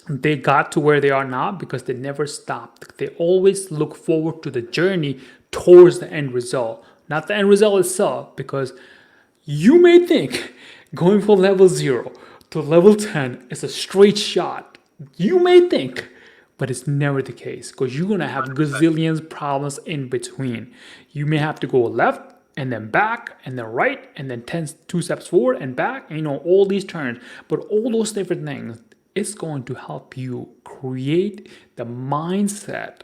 they got to where they are now because they never stopped. They always look forward to the journey towards the end result, not the end result itself. Because you may think going from level 0 to level 10 is a straight shot. You may think, but it's never the case, because you're going to have gazillions problems in between. You may have to go left and then back and then right and then 2 steps forward and back, and all these turns. But all those different things, it's going to help you create the mindset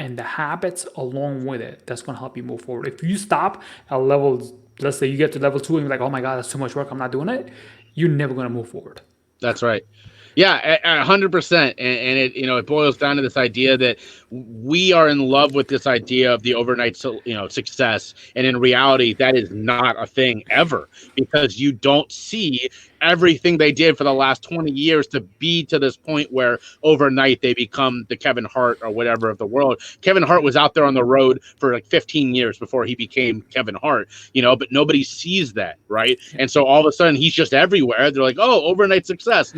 and the habits along with it that's going to help you move forward. If you stop at level let's say you get to level 2 and you're like, oh my God, that's too much work, I'm not doing it, you're never going to move forward. That's right. Yeah, 100%. And it, it boils down to this idea that we are in love with this idea of the overnight, success. And in reality, that is not a thing ever, because you don't see everything they did for the last 20 years to be to this point where overnight they become the Kevin Hart or whatever of the world. Kevin Hart was out there on the road for like 15 years before he became Kevin Hart, but nobody sees that, right? And so all of a sudden he's just everywhere. They're like, oh, overnight success.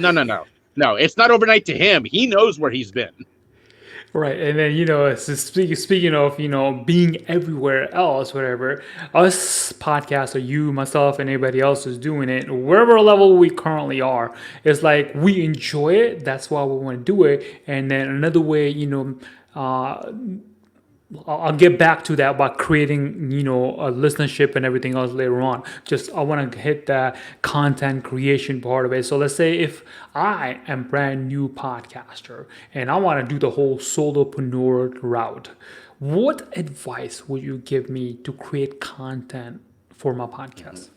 No, it's not overnight to him. He knows where he's been. Right, and then speaking of being everywhere else, whatever, us podcasts, or you, myself, and anybody else is doing it, wherever level we currently are, it's like we enjoy it. That's why we want to do it. And then another way, I'll get back to that by creating, a listenership and everything else later on. Just I want to hit that content creation part of it. So let's say if I am brand new podcaster and I want to do the whole solopreneur route, what advice would you give me to create content for my podcast?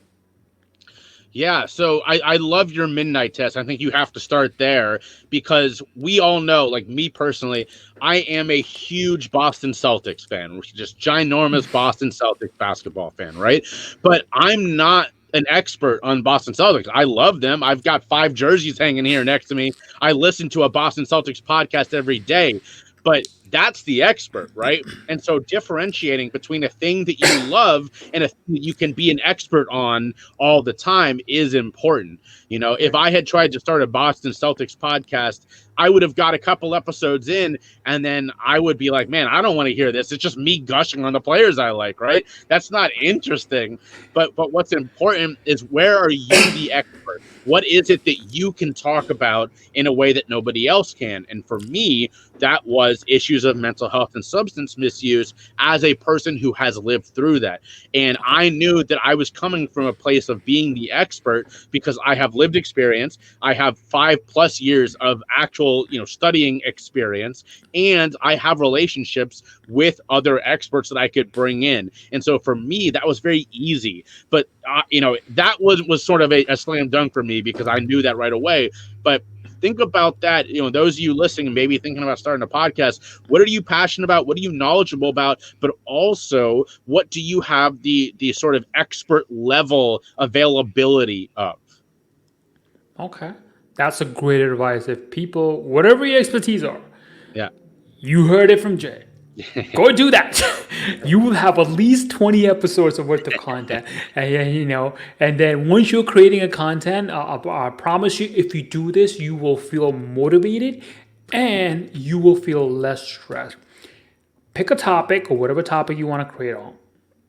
Yeah, so I love your midnight test. I think you have to start there, because we all know, like me personally, I am a huge Boston Celtics fan, just ginormous Boston Celtics basketball fan, right? But I'm not an expert on Boston Celtics. I love them. I've got 5 jerseys hanging here next to me. I listen to a Boston Celtics podcast every day, but that's the expert, right? And so differentiating between a thing that you love and a thing that you can be an expert on all the time is important. If I had tried to start a Boston Celtics podcast, I would have got a couple episodes in, and then I would be like, man, I don't want to hear this. It's just me gushing on the players I like, right? That's not interesting. But what's important is, where are you the expert? What is it that you can talk about in a way that nobody else can? And for me, that was issues of mental health and substance misuse, as a person who has lived through that. And I knew that I was coming from a place of being the expert because I have lived experience. I have 5+ years of actual, studying experience, and I have relationships with other experts that I could bring in. And so for me, that was very easy. But, that was sort of a slam dunk for me, because I knew that right away. But think about that. Those of you listening and maybe thinking about starting a podcast, what are you passionate about? What are you knowledgeable about? But also, what do you have the sort of expert level availability of? Okay, that's a great advice. If people, whatever your expertise are, Yeah. you heard it from Jay. Go do that. You will have at least 20 episodes of worth of content, and then once you're creating a content, I promise you, if you do this, you will feel motivated and you will feel less stressed. Pick a topic, or whatever topic you want to create on.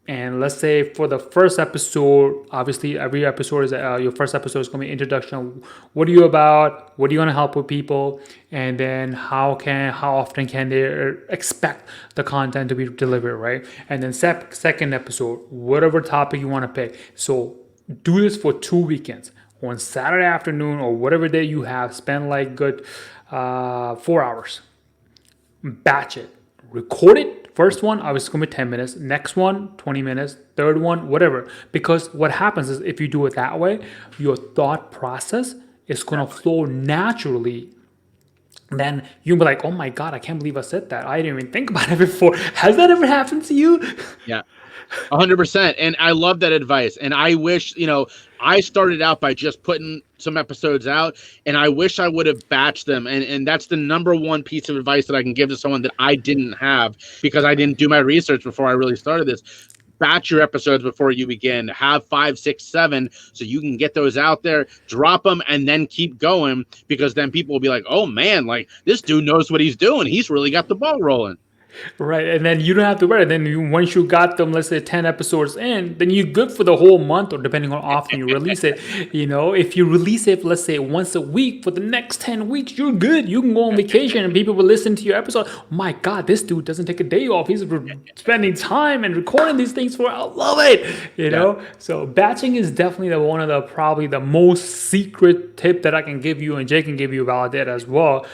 And let's say for the first episode, obviously every episode is your first episode is going to be introduction. What are you about? What do you want to help with people? And then how often can they expect the content to be delivered, right? And then second episode, whatever topic you want to pick. So do this for 2 weekends. On Saturday afternoon or whatever day you have, spend like good 4 hours. Batch it. Record it. First one, obviously, going to be 10 minutes. Next one, 20 minutes. Third one, whatever. Because what happens is, if you do it that way, your thought process is going to flow naturally. Then you'll be like, oh my God, I can't believe I said that. I didn't even think about it before. Has that ever happened to you? Yeah. 100%. And I love that advice. And I wish, I started out by just putting some episodes out, and I wish I would have batched them. And that's the number one piece of advice that I can give to someone that I didn't have, because I didn't do my research before I really started this. Batch your episodes before you begin. Have 5, 6, 7, so you can get those out there, drop them, and then keep going, because then people will be like, oh man, like this dude knows what he's doing. He's really got the ball rolling. Right, and then you don't have to worry. Then once you got them, let's say 10 episodes in, then you're good for the whole month, or depending on how often you release it. If you release it, let's say once a week for the next 10 weeks, you're good. You can go on vacation and people will listen to your episode. Oh my God, this dude doesn't take a day off. He's spending time and recording these things I love it. So batching is definitely one of the probably the most secret tip that I can give you, and Jay can give you about that as well.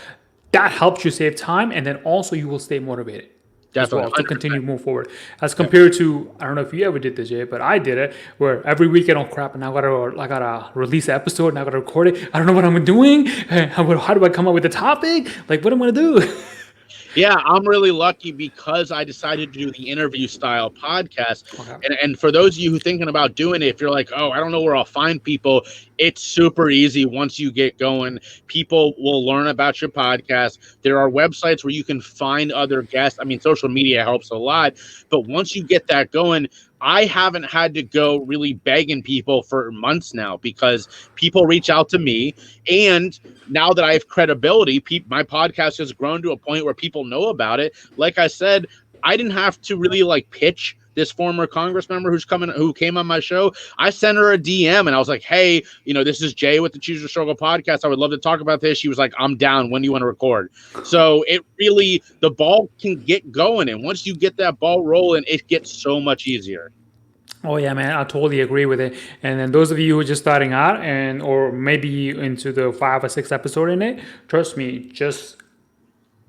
That helps you save time, and then also you will stay motivated. as Definitely, well to 100%. continue move forward. As Yep. compared to, I don't know if you ever did this, Jay, but I did it where every weekend, oh crap, and I gotta release an episode and I gotta record it. I don't know what I'm doing. How do I come up with a topic? Like what am I gonna do? Yeah, I'm really lucky because I decided to do the interview style podcast. Okay. And for those of you who are thinking about doing it, if you're like, oh, I don't know where I'll find people, it's super easy once you get going. People will learn about your podcast. There are websites where you can find other guests. I mean, social media helps a lot, but once you get that going, I haven't had to go really begging people for months now because people reach out to me, and now that I have credibility, my podcast has grown to a point where people know about it. Like I said, I didn't have to really like pitch this former Congress member who came on my show. I sent her a DM and I was like, hey, this is Jay with the Choose Your Struggle podcast. I would love to talk about this. She was like, I'm down. When do you want to record? So the ball can get going. And once you get that ball rolling, it gets so much easier. Oh yeah, man, I totally agree with it. And then those of you who are just starting out and or maybe into the 5 or 6 episode in it, trust me, just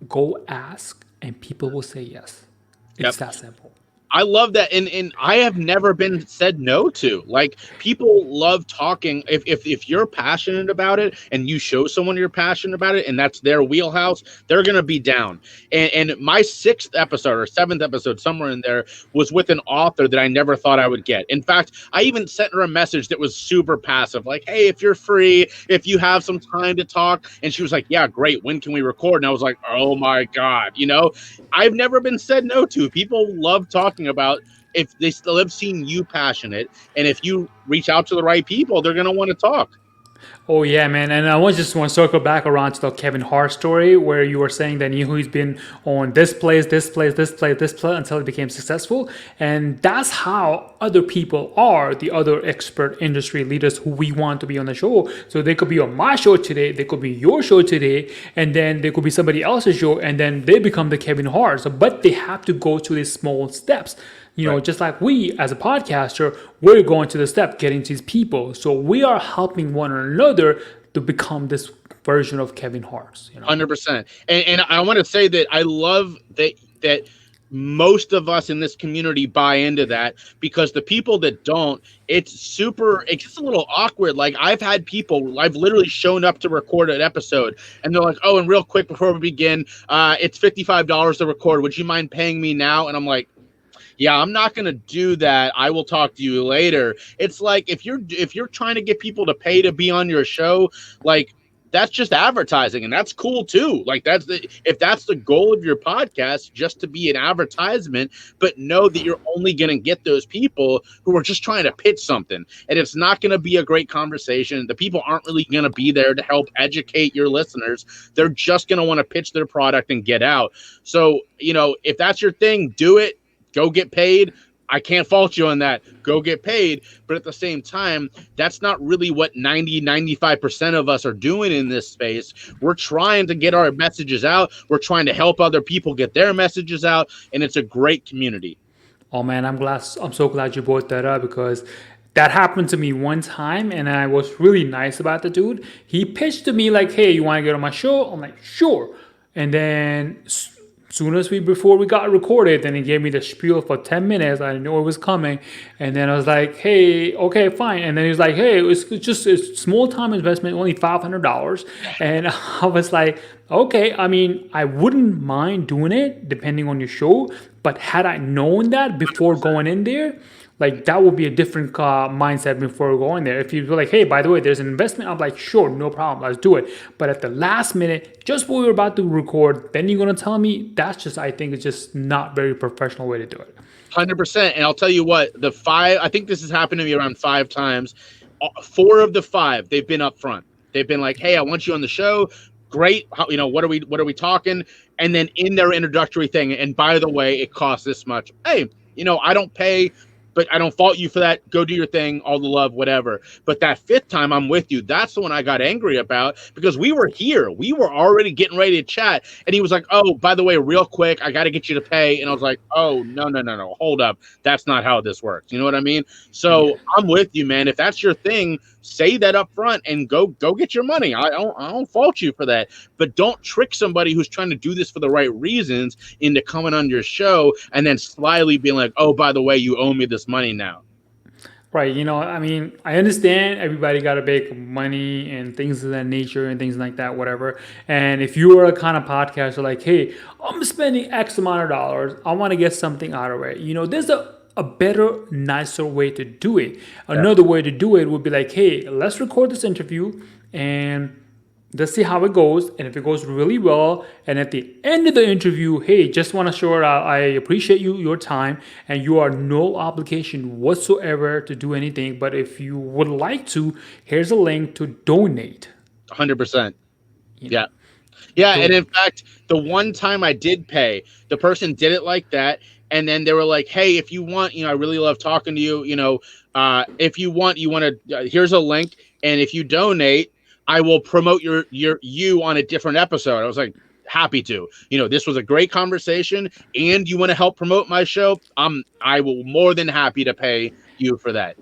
go ask and people will say yes. It's Yep. that simple. I love that, and I have never been said no to. Like, people love talking. If you're passionate about it and you show someone you're passionate about it, and that's their wheelhouse, they're gonna be down. And my 6th episode or 7th episode, somewhere in there, was with an author that I never thought I would get. In fact, I even sent her a message that was super passive, like, "Hey, if you're free, if you have some time to talk," and she was like, "Yeah, great. When can we record?" And I was like, "Oh my god, I've never been said no to. People love talking about if they still have seen you passionate, and if you reach out to the right people, they're going to want to talk. Oh yeah, man, and I just want to circle back around to the Kevin Hart story where you were saying that he's been on this place, this place, this place, this place until he became successful, and that's how other people are, the other expert industry leaders who we want to be on the show. So they could be on my show today, they could be your show today, and then they could be somebody else's show, and then they become the Kevin Hart. So, but they have to go through these small steps. Right. Just like we as a podcaster, we're going to the step getting to these people. So we are helping one another to become this version of Kevin Hart. 100%. And I want to say that I love that most of us in this community buy into that, because the people that don't, it's just a little awkward. Like, I've literally shown up to record an episode and they're like, oh, and real quick before we begin, it's $55 to record. Would you mind paying me now? And I'm like, yeah, I'm not going to do that. I will talk to you later. It's like, if you're trying to get people to pay to be on your show, like, that's just advertising, and that's cool too. Like, if that's the goal of your podcast, just to be an advertisement, but know that you're only going to get those people who are just trying to pitch something, and it's not going to be a great conversation. The people aren't really going to be there to help educate your listeners. They're just going to want to pitch their product and get out. So, if that's your thing, do it. Go get paid. I can't fault you on that. Go get paid. But at the same time, that's not really what 95% of us are doing in this space. We're trying to get our messages out. We're trying to help other people get their messages out. And it's a great community. Oh man, I'm so glad you brought that up, because that happened to me one time and I was really nice about the dude. He pitched to me like, hey, you want to get on my show? I'm like, sure. And then soon as before we got recorded, then he gave me the spiel for 10 minutes. I didn't know it was coming. And then I was like, hey, okay, fine. And then he was like, hey, it's just a small time investment, only $500. And I was like, okay, I mean, I wouldn't mind doing it depending on your show. But had I known that before going in there, like that would be a different mindset before going there. If you were like, hey, by the way, there's an investment, I'm like, sure, no problem, let's do it. But at the last minute, just when we were about to record, then you're gonna tell me, that's just, I think it's just not very professional way to do it. 100%. And I'll tell you what, I think this has happened to me around 5 times. 4 of the 5, they've been up front. They've been like, hey, I want you on the show. Great. What are we talking? And then in their introductory thing, and by the way, it costs this much. Hey, I don't pay but I don't fault you for that. Go do your thing, all the love, whatever. But that fifth time, I'm with you. That's the one I got angry about because we were here. We were already getting ready to chat. And he was like, oh, by the way, real quick, I got to get you to pay. And I was like, oh, no, no, no, no. Hold up. That's not how this works. You know what I mean? Yeah. So I'm with you, man. If that's your thing, say that up front and go get your money. I don't fault you for that. But don't trick somebody who's trying to do this for the right reasons into coming on your show and then slyly being like, oh, by the way, you owe me this money now. Right. I mean, I understand everybody got to make money and things of that nature and things like that, whatever. And if you are a kind of podcaster like, hey, I'm spending X amount of dollars, I want to get something out of it. There's a better, nicer way to do it. Yeah. Another way to do it would be like, hey, let's record this interview and let's see how it goes. And if it goes really well, and at the end of the interview, hey, just want to show I appreciate your time, and you are no obligation whatsoever to do anything. But if you would like to, here's a link to donate. 100%. You know, Yeah. Yeah. And don't. in fact, the one time I did pay, the person did it like that. And then they were like, hey, if you want, I really love talking to you. If you want to, here's a link. And if you donate, I will promote you on a different episode. I was like, happy to. This was a great conversation, and you want to help promote my show. I will more than happy to pay you for that.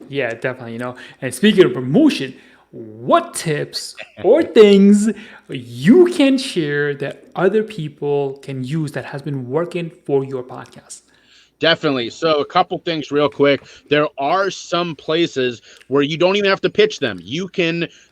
Yeah, definitely. And speaking of promotion, what tips or things you can share that other people can use that has been working for your podcast? Definitely. So a couple things real quick. There are some places where you don't even have to pitch them.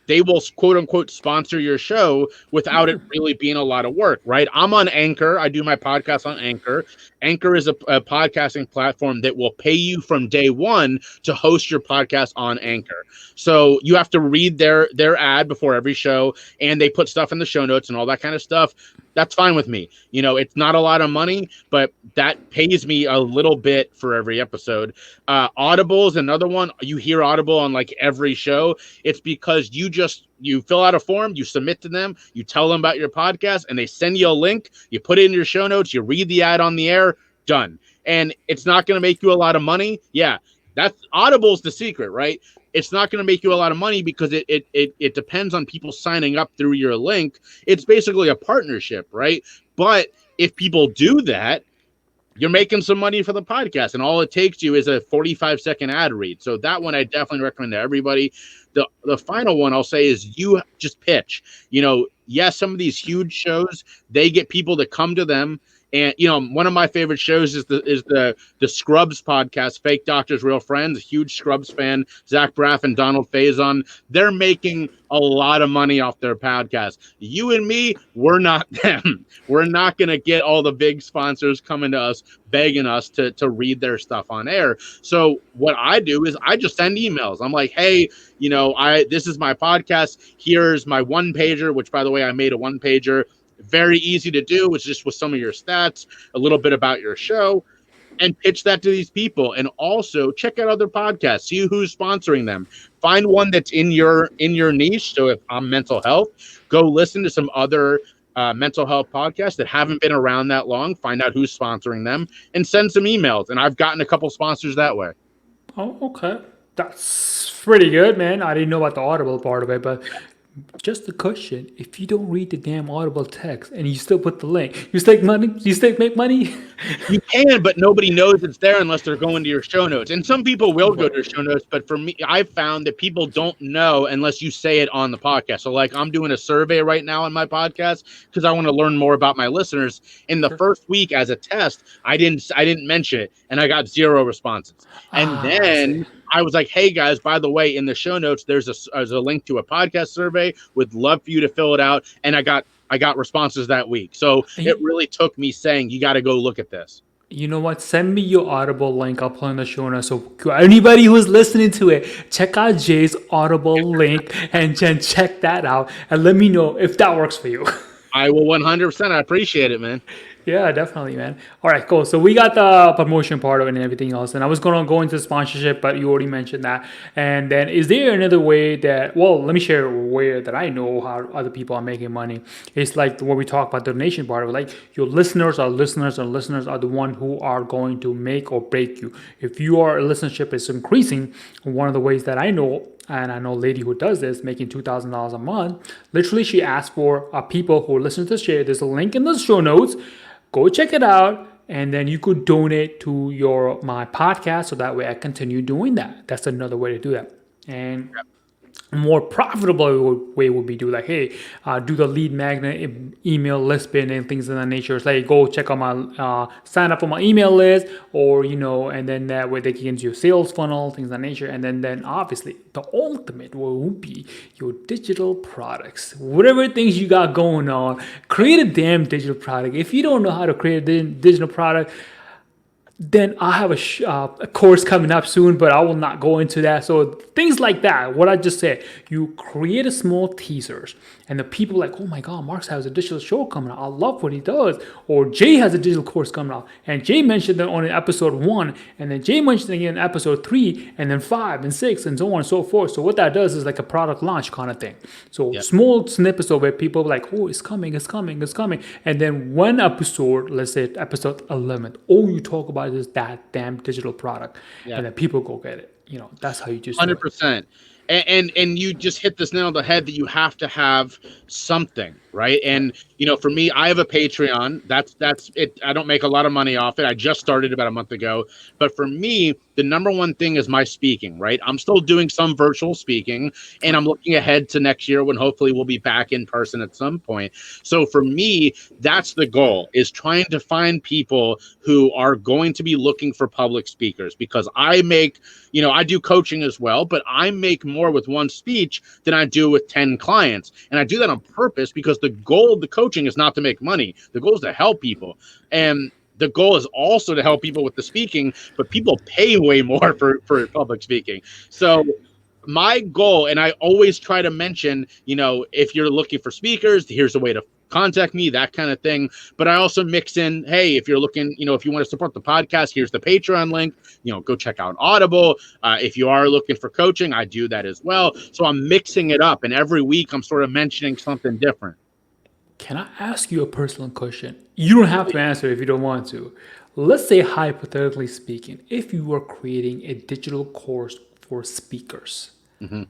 They will quote unquote sponsor your show without it really being a lot of work, right? I'm on Anchor. I do my podcast on Anchor. Anchor is a podcasting platform that will pay you from day one to host your podcast on Anchor. So you have to read their ad before every show, and they put stuff in the show notes and all that kind of stuff. That's fine with me. It's not a lot of money, but that pays me a little bit for every episode. Audible is another one. You hear Audible on like every show. It's because you fill out a form, you submit to them, you tell them about your podcast, and they send you a link. You put it in your show notes, you read the ad on the air, done. And it's not going to make you a lot of money. Yeah, that's Audible's the secret, right? It's not going to make you a lot of money because it depends on people signing up through your link. It's basically a partnership, right? But if people do that, you're making some money for the podcast, and all it takes you is a 45-second ad read. So that one I definitely recommend to everybody. The final one I'll say is you just pitch. Yes, some of these huge shows, they get people to come to them. And one of my favorite shows is the Scrubs podcast, Fake Doctors, Real Friends. A huge Scrubs fan, Zach Braff and Donald Faison. They're making a lot of money off their podcast. You and me, we're not them. We're not going to get all the big sponsors coming to us, begging us to read their stuff on air. So what I do is I just send emails. I'm like, hey, this is my podcast. Here's my one pager, which by the way, I made a one pager. Very easy to do. It's just with some of your stats, a little bit about your show, and pitch that to these people. And also check out other podcasts, see who's sponsoring them. Find one that's in your niche. So if I'm mental health, go listen to some other mental health podcasts that haven't been around that long. Find out who's sponsoring them and send some emails. And I've gotten a couple sponsors that way. Oh, okay. That's pretty good, man. I didn't know about the Audible part of it, but just a question: if you don't read the damn Audible text and you still put the link, you still money? You still make money? You can, but nobody knows it's there unless they're going to your show notes. And some people will go to your show notes, but for me, I've found that people don't know unless you say it on the podcast. So like I'm doing a survey right now on my podcast because I want to learn more about my listeners. In the first week as a test, I didn't mention it, and I got 0 responses. And then I was like, hey guys, by the way, in the show notes, there's a link to a podcast survey. Would love for you to fill it out. And I got responses that week. So it really took me saying, you got to go look at this. You know what? Send me your Audible link. I'll put in the show notes. So anybody who's listening to it, check out Jay's Audible link and then check that out and let me know if that works for you. I will 100%. I appreciate it, man. Yeah, definitely, man. All right, cool. So we got the promotion part of it and everything else, and I was gonna go into sponsorship, but you already mentioned that. And then, is there another way that? Well, let me share a way that I know how other people are making money. It's like when we talk about the donation part of it, like your listeners are the one who are going to make or break you. If your listenership is increasing, one of the ways that I know, and I know a lady who does this, making $2,000 a month. Literally, she asked for people who listen to the share. There's a link in the show notes. Go check it out, and then you could donate to your my podcast, so that way I continue doing that. That's another way to do that. And more profitable way would be do like, hey, do the lead magnet email list spin and things of that nature. It's like, go check out my sign up on my email list, or and then that way they can get your sales funnel, things of that nature. And then obviously the ultimate will be your digital products, whatever things you got going on. Create a damn digital product. If you don't know how to create a digital product, then I have a course coming up soon, but I will not go into that. So things like that, what I just said, you create a small teasers, and the people like, oh my God, Mark has a digital show coming out. I love what he does. Or Jay has a digital course coming out, and Jay mentioned that on episode 1, and then Jay mentioned it again in episode 3, and then 5 and 6, and so on and so forth. So what that does is like a product launch kind of thing. So Yep. small snippets of it, people are like, oh, it's coming, it's coming, it's coming. And then one episode, let's say episode 11, all you talk about is that damn digital product. Yeah. And then people go get it. That's how you just do it. 100%. And you just hit this nail on the head that you have to have something, right? And for me, I have a Patreon. That's it. I don't make a lot of money off it. I just started about a month ago. But for me, the number one thing is my speaking, right? I'm still doing some virtual speaking, and I'm looking ahead to next year when hopefully we'll be back in person at some point. So for me, that's the goal, is trying to find people who are going to be looking for public speakers, because I make, I do coaching as well, but I make more with one speech than I do with 10 clients. And I do that on purpose because the goal of the coaching is not to make money. The goal is to help people. And the goal is also to help people with the speaking, but people pay way more for public speaking. So my goal, and I always try to mention, if you're looking for speakers, here's a way to contact me, that kind of thing. But I also mix in, hey, if you're looking, if you want to support the podcast, here's the Patreon link, go check out Audible. If you are looking for coaching, I do that as well. So I'm mixing it up, and every week I'm sort of mentioning something different. Can I ask you a personal question? You don't have to answer if you don't want to. Let's say, hypothetically speaking, if you were creating a digital course for speakers, Mm-hmm.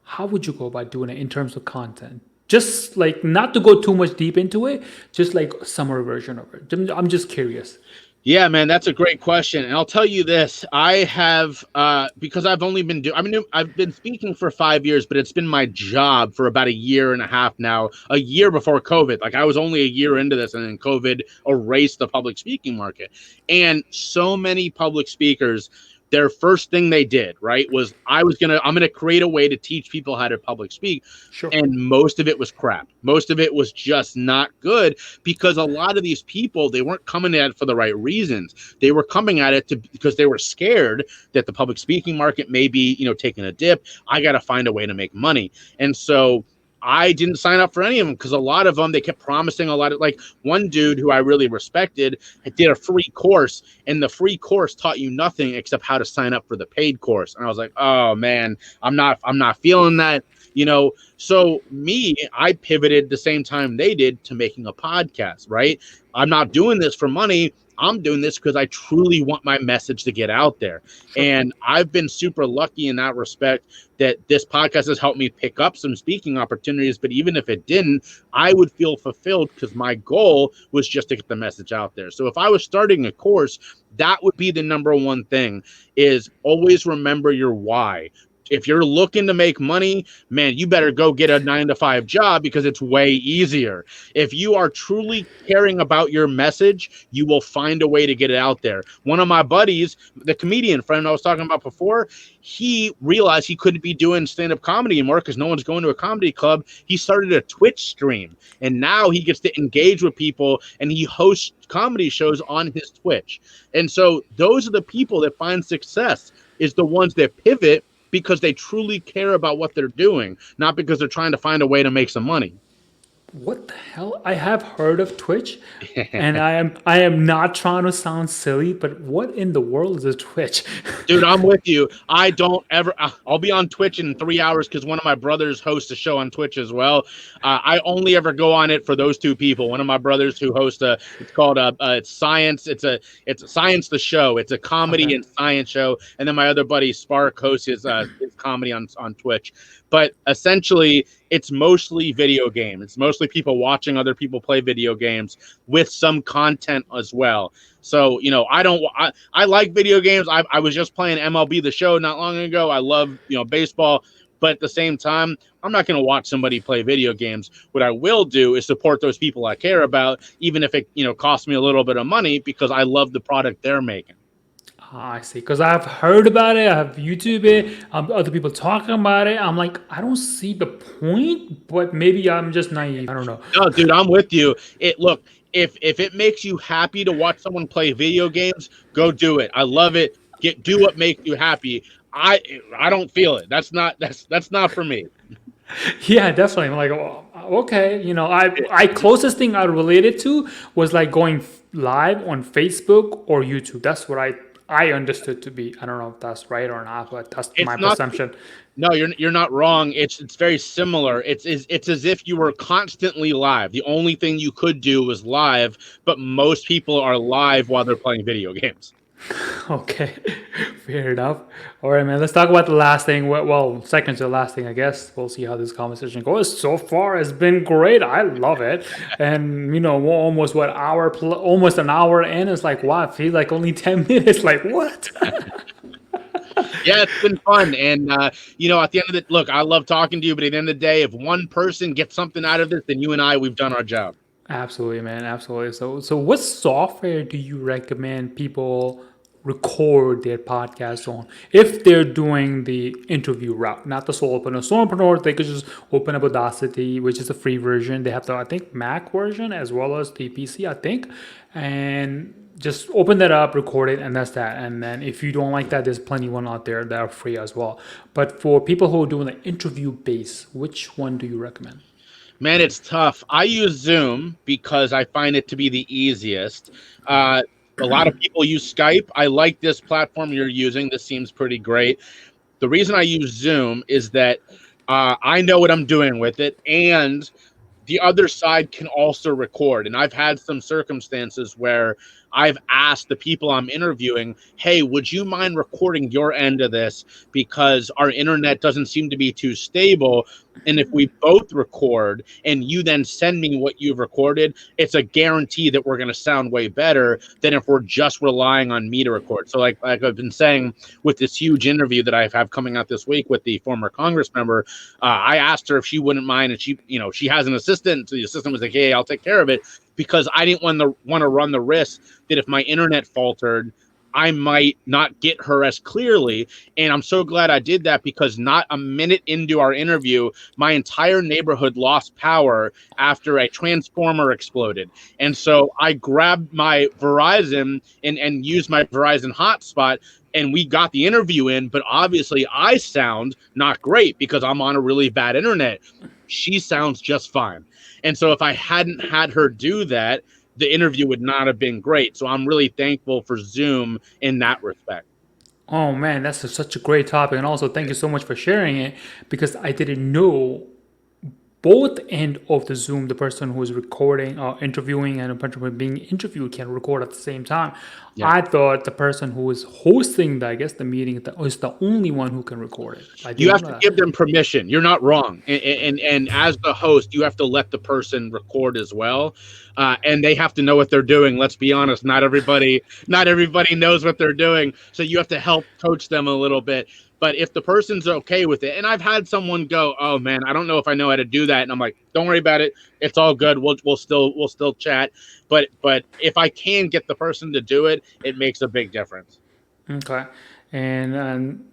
how would you go about doing it in terms of content? Just like, not to go too much deep into it, just like a summary version of it. I'm just curious. Yeah, man, that's a great question. And I'll tell you this, I have, because I've only been I've been speaking for 5 years, but it's been my job for about a year and a half now, a year before COVID. Like, I was only a year into this, and then COVID erased the public speaking market. And so many public speakers, their first thing they did, right, was I'm going to create a way to teach people how to public speak. Sure. And most of it was crap. Most of it was just not good, because a lot of these people, they weren't coming at it for the right reasons. They were coming at it because they were scared that the public speaking market may be, taking a dip. I got to find a way to make money. And so I didn't sign up for any of them, because a lot of them, they kept promising a lot of, like, one dude who I really respected did a free course, and the free course taught you nothing except how to sign up for the paid course. And I was like, oh man, I'm not feeling that, So I pivoted the same time they did to making a podcast, right? I'm not doing this for money. I'm doing this because I truly want my message to get out there. Sure. And I've been super lucky in that respect, that this podcast has helped me pick up some speaking opportunities. But even if it didn't, I would feel fulfilled, because my goal was just to get the message out there. So if I was starting a course, that would be the number one thing, is always remember your why. If you're looking to make money, man, you better go get a 9-to-5 job, because it's way easier. If you are truly caring about your message, you will find a way to get it out there. One of my buddies, the comedian friend I was talking about before, he realized he couldn't be doing stand-up comedy anymore because no one's going to a comedy club. He started a Twitch stream, and now he gets to engage with people, and he hosts comedy shows on his Twitch. And so those are the people that find success, is the ones that pivot because they truly care about what they're doing, not because they're trying to find a way to make some money. What the hell? I have heard of Twitch, and I am not trying to sound silly, but what in the world is a Twitch? Dude, I'm with you. I don't ever. I'll be on Twitch in 3 hours because one of my brothers hosts a show on Twitch as well. I only ever go on it for those two people. One of my brothers who hosts a. It's called it's science. It's science the show. It's a comedy Okay. and science show. And then my other buddy Spark hosts his comedy on Twitch. But essentially, it's mostly video game. It's mostly people watching other people play video games with some content as well. So, I like video games. I was just playing MLB The Show not long ago. I love, baseball. But at the same time, I'm not going to watch somebody play video games. What I will do is support those people I care about, even if it, costs me a little bit of money because I love the product they're making. I see. Because I've heard about it, I have YouTube it, other people talking about it. I'm like, I don't see the point, but maybe I'm just naive. I don't know. No, dude, I'm with you. Look, if it makes you happy to watch someone play video games, go do it. I love it. Do what makes you happy. I don't feel it. That's not for me. Yeah, definitely. I'm like, oh, okay, I closest thing I related to was like going live on Facebook or YouTube. That's what I understood to be. I don't know if that's right or not, but that's It's my not. perception. No, you're not wrong. It's very similar. It's as if you were constantly live. The only thing you could do was live, but most people are live while they're playing video games. Okay, fair enough. All right, man. Let's talk about the last thing. Well, second to the last thing, I guess. We'll see how this conversation goes. So far, it's been great. I love it. And we're almost almost an hour in. It's like, wow, it feels like only 10 minutes. Like what? Yeah, it's been fun. And at the end of it, look, I love talking to you, but at the end of the day, if one person gets something out of this, then you and I, we've done our job. Absolutely, man. Absolutely. So what software do you recommend people record their podcast on if they're doing the interview route, not the solopreneur? Solopreneur, they could just open up Audacity, which is a free version. They have the, I think, Mac version as well as the PC, I think, and just open that up, record it, and that's that. And then if you don't like that, there's plenty one out there that are free as well. But for people who are doing the interview base, which one do you recommend? Man, it's tough. I use Zoom because I find it to be the easiest. A lot of people use Skype. I like this platform you're using. This seems pretty great. The reason I use Zoom is that I know what I'm doing with it, and the other side can also record. And I've had some circumstances where I've asked the people I'm interviewing, hey, would you mind recording your end of this? Because our internet doesn't seem to be too stable. And if we both record and you then send me what you've recorded, it's a guarantee that we're going to sound way better than if we're just relying on me to record. So like I've been saying with this huge interview that I have coming out this week with the former Congress member, I asked her if she wouldn't mind. And she has an assistant. So the assistant was like, hey, I'll take care of it, because I didn't want to run the risk that if my internet faltered, I might not get her as clearly. And I'm so glad I did that, because not a minute into our interview, my entire neighborhood lost power after a transformer exploded. And so I grabbed my Verizon and used my Verizon hotspot, and we got the interview in. But obviously I sound not great because I'm on a really bad internet. She sounds just fine. And so if I hadn't had her do that, the interview would not have been great. So I'm really thankful for Zoom in that respect. Oh man, such a great topic, and also thank you so much for sharing it, because I didn't know both end of the Zoom, the person who is recording, interviewing, and the person being interviewed can record at the same time. Yeah. I thought the person who is hosting, I guess, the meeting is the only one who can record it. You have to give them permission. You're not wrong. And as the host, you have to let the person record as well. And they have to know what they're doing. Let's be honest. Not everybody knows what they're doing. So you have to help coach them a little bit. But if the person's okay with it, and I've had someone go, "Oh man, I don't know if I know how to do that," and I'm like, "Don't worry about it. It's all good. We'll still chat." But if I can get the person to do it, it makes a big difference. Okay, and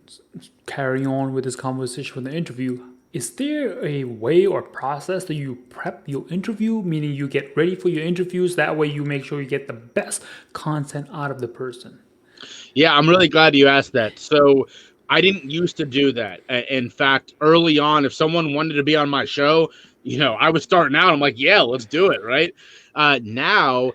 carry on with this conversation with the interview. Is there a way or process that you prep your interview, meaning you get ready for your interviews? That way, you make sure you get the best content out of the person. Yeah, I'm really glad you asked that. So I didn't used to do that. In fact, early on, if someone wanted to be on my show, I was starting out. I'm like, yeah, let's do it, right? Now,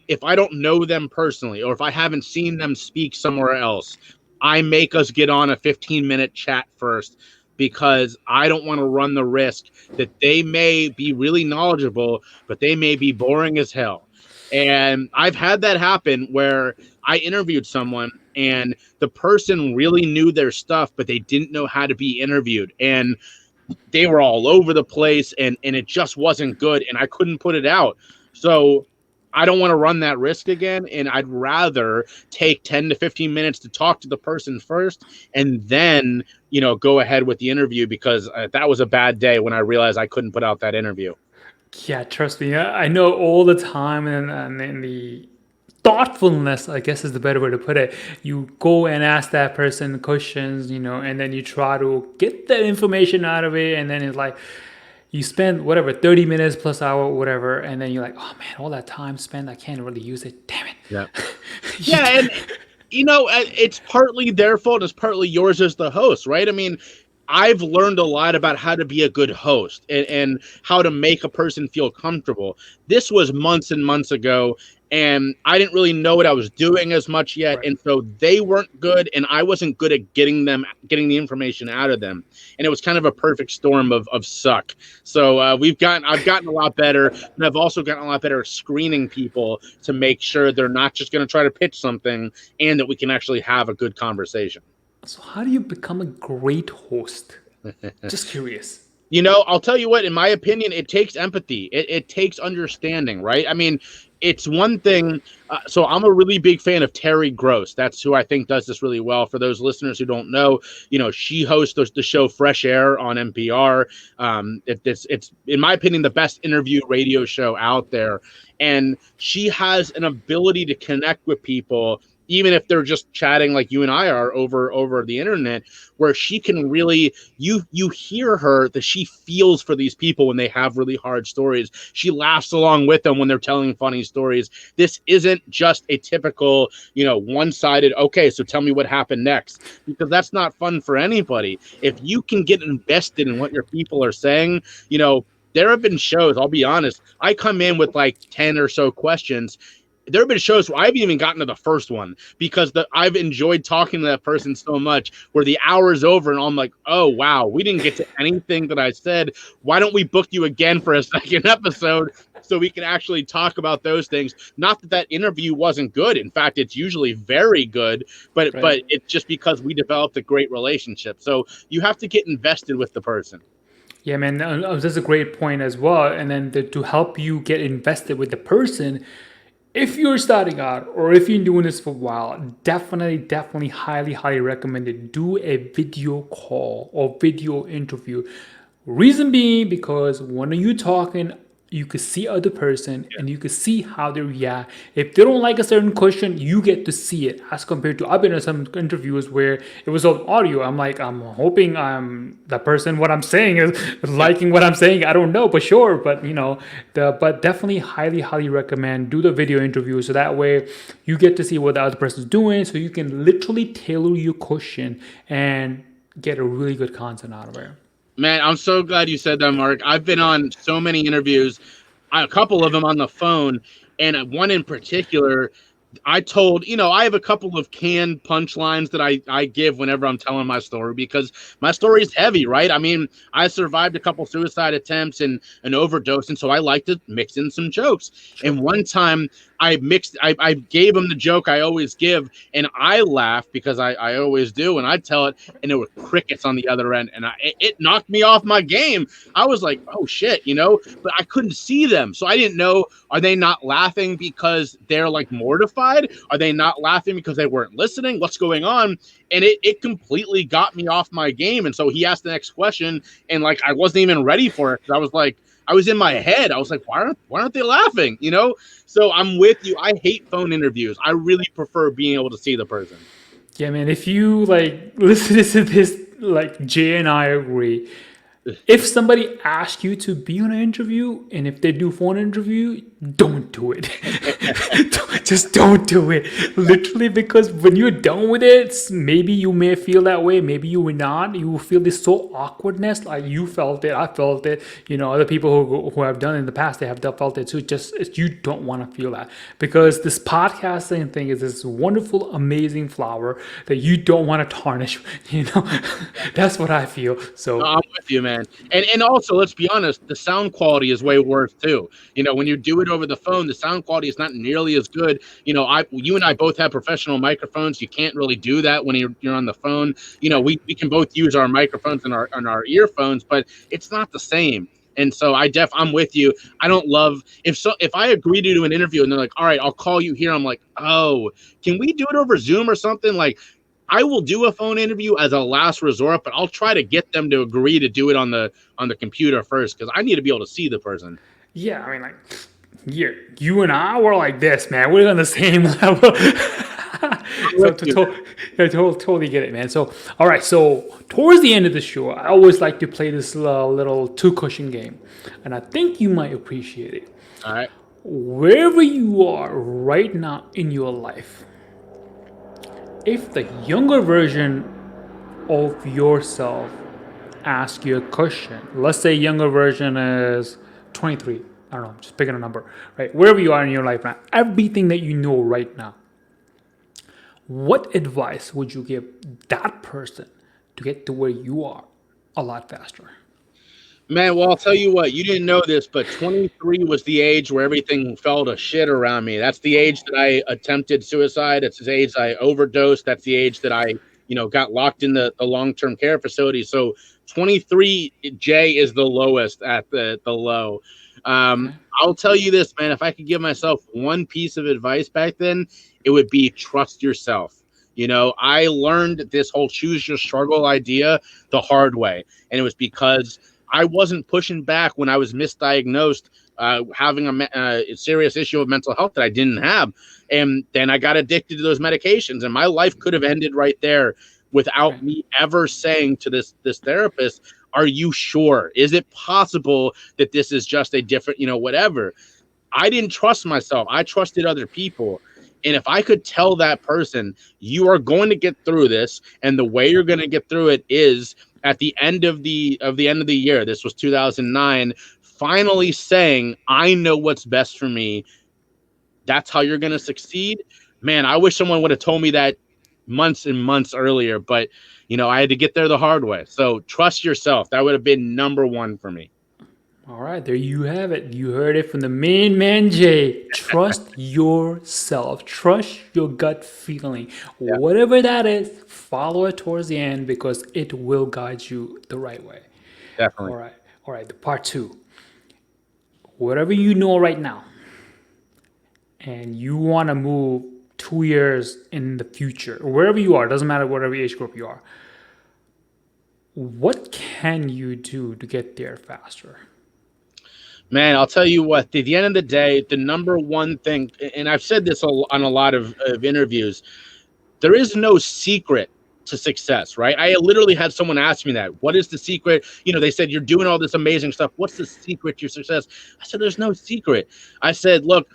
if I don't know them personally, or if I haven't seen them speak somewhere else, I make us get on a 15-minute chat first because I don't want to run the risk that they may be really knowledgeable, but they may be boring as hell. And I've had that happen where I interviewed someone and the person really knew their stuff, but they didn't know how to be interviewed. And they were all over the place and it just wasn't good and I couldn't put it out. So I don't want to run that risk again. And I'd rather take 10 to 15 minutes to talk to the person first and then, go ahead with the interview because that was a bad day when I realized I couldn't put out that interview. Yeah, trust me. I know all the time, and the thoughtfulness, I guess, is the better way to put it. You go and ask that person questions, and then you try to get that information out of it, and then it's like you spend whatever 30 minutes plus hour, whatever, and then you're like, oh man, all that time spent, I can't really use it. Damn it. Yeah. You Yeah. And, it's partly their fault. It's partly yours as the host, right? I mean, I've learned a lot about how to be a good host and how to make a person feel comfortable. This was months and months ago, and I didn't really know what I was doing as much yet. Right. And so they weren't good, and I wasn't good at getting the information out of them. And it was kind of a perfect storm of suck. So I've gotten a lot better, and I've also gotten a lot better at screening people to make sure they're not just going to try to pitch something, and that we can actually have a good conversation. So how do you become a great host? Just curious. I'll tell you what, in my opinion, it takes empathy. It takes understanding, right? I mean, it's one thing. So I'm a really big fan of Terry Gross. That's who I think does this really well. For those listeners who don't know, she hosts the show Fresh Air on NPR. It's in my opinion the best interview radio show out there, and she has an ability to connect with people even if they're just chatting like you and I are over the internet, where she can really you hear her that she feels for these people when they have really hard stories. She laughs along with them when they're telling funny stories. This isn't just a typical, one-sided, okay, so tell me what happened next, because that's not fun for anybody. If you can get invested in what your people are saying, there have been shows, I'll be honest, I come in with like 10 or so questions. There have been shows where I haven't even gotten to the first one because I've enjoyed talking to that person so much where the hour's over and I'm like, oh, wow, we didn't get to anything that I said. Why don't we book you again for a second episode so we can actually talk about those things? Not that interview wasn't good. In fact, it's usually very good, but it's just because we developed a great relationship. So you have to get invested with the person. Yeah, man, that's a great point as well. And then to help you get invested with the person, if you're starting out or if you're doing this for a while, definitely, highly recommended do a video call or video interview. Reason being because when you're talking, you could see other person and you could see how they react. If they don't like a certain question, you get to see it. As compared to, I've been in some interviews where it was all audio. I'm like, I'm hoping the person what I'm saying is liking what I'm saying. I don't know, but sure. But but definitely highly recommend do the video interview so that way you get to see what the other person's doing, so you can literally tailor your question and get a really good content out of it. Man, I'm so glad you said that, Mark. I've been on so many interviews, a couple of them on the phone, and one in particular, I told, I have a couple of canned punchlines that I give whenever I'm telling my story because my story is heavy, right? I mean, I survived a couple suicide attempts and an overdose, and so I like to mix in some jokes. Sure. And one time I gave him the joke I always give, and I laughed because I always do, and I tell it, and there were crickets on the other end, and it knocked me off my game. I was like, oh shit, but I couldn't see them, so I didn't know, are they not laughing because they're like mortified? Are they not laughing because they weren't listening? What's going on? And it completely got me off my game. And so he asked the next question, and like I wasn't even ready for it. I was like, I was in my head. I was like, why aren't they laughing? So I'm with you. I hate phone interviews. I really prefer being able to see the person. Yeah, man. If you like listen to this, like Jay and I agree. If somebody asks you to be on an interview, and if they do phone interview, don't do it. Just don't do it. Literally, because when you're done with it, maybe you may feel that way, maybe you will not. You will feel this so awkwardness, like you felt it, I felt it. Other people who have done it in the past, they have felt it too. Just you don't want to feel that, because this podcasting thing is this wonderful, amazing flower that you don't want to tarnish. That's what I feel. No, So I'm with you, man. And also, let's be honest, the sound quality is way worse too. When you do it over the phone, the sound quality is not nearly as good. You and I both have professional microphones. You can't really do that when you're on the phone. We can both use our microphones and our earphones, but it's not the same. And so I'm with you. I don't love if I agree to do an interview and they're like, all right, I'll call you here. I'm like, oh, can we do it over Zoom or something? Like, I will do a phone interview as a last resort, but I'll try to get them to agree to do it on the computer first, because I need to be able to see the person. yeah, I mean, like, you and I were like this, man. We're on the same level. So totally get it, man. So all right, so towards the end of the show, I always like to play this little two cushion game, and I think you might appreciate it. All right. Wherever you are right now in your life, if the younger version of yourself asks you a question, let's say younger version is 23. I don't know, just picking a number, right? Wherever you are in your life now, everything that you know right now, what advice would you give that person to get to where you are a lot faster? Man, well, I'll tell you what, you didn't know this, but 23 was the age where everything fell to shit around me. That's the age that I attempted suicide. That's the age I overdosed. That's the age that I, got locked in the long-term care facility. So 23, J, is the lowest at the low. Okay. I'll tell you this, man, if I could give myself one piece of advice back then, it would be trust yourself. I learned this whole choose your struggle idea the hard way. And it was because I wasn't pushing back when I was misdiagnosed, having a serious issue of mental health that I didn't have. And then I got addicted to those medications, and my life could have ended right there without Okay. me ever saying to this therapist, are you sure? Is it possible that this is just a different, whatever? I didn't trust myself. I trusted other people. And if I could tell that person, you are going to get through this, and the way you're going to get through it is at the end of the end of the year, this was 2009, finally saying, I know what's best for me. That's how you're going to succeed. Man, I wish someone would have told me that months and months earlier, but I had to get there the hard way. So trust yourself. That would have been number one for me. All right, there you have it. You heard it from the main man, Jay. Trust yourself. Trust your gut feeling. Yeah, Whatever that is, follow it towards the end because it will guide you the right way. definitely. All right. All right. The part two. Whatever you know right now, and you want to move 2 years in the future, or wherever you are, doesn't matter whatever age group you are, what can you do to get there faster? Man, I'll tell you what, at the end of the day, the number one thing, and I've said this on a lot of interviews, there is no secret to success, right? I literally had someone ask me that. What is the secret? They said, you're doing all this amazing stuff. What's the secret to your success? I said, there's no secret. I said, look,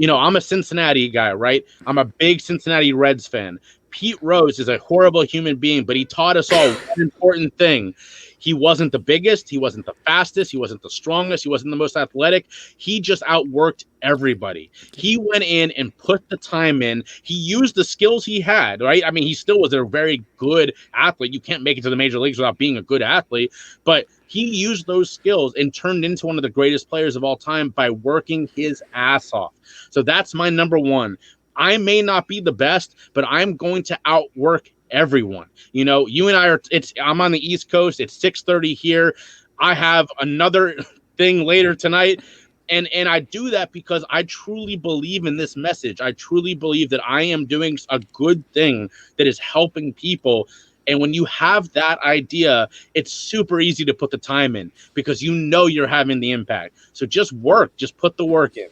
I'm a Cincinnati guy, right? I'm a big Cincinnati Reds fan. Pete Rose is a horrible human being, but he taught us all one important thing. He wasn't the biggest, he wasn't the fastest, he wasn't the strongest, he wasn't the most athletic. He just outworked everybody. He went in and put the time in. He used the skills he had, right? I mean, he still was a very good athlete. You can't make it to the major leagues without being a good athlete, but he used those skills and turned into one of the greatest players of all time by working his ass off. So that's my number one. I may not be the best, but I'm going to outwork everyone. You and I I'm on the East Coast. It's 6:30 here. I have another thing later tonight. And I do that because I truly believe in this message. I truly believe that I am doing a good thing that is helping people. And when you have that idea, it's super easy to put the time in because you're having the impact. So just work, just put the work in.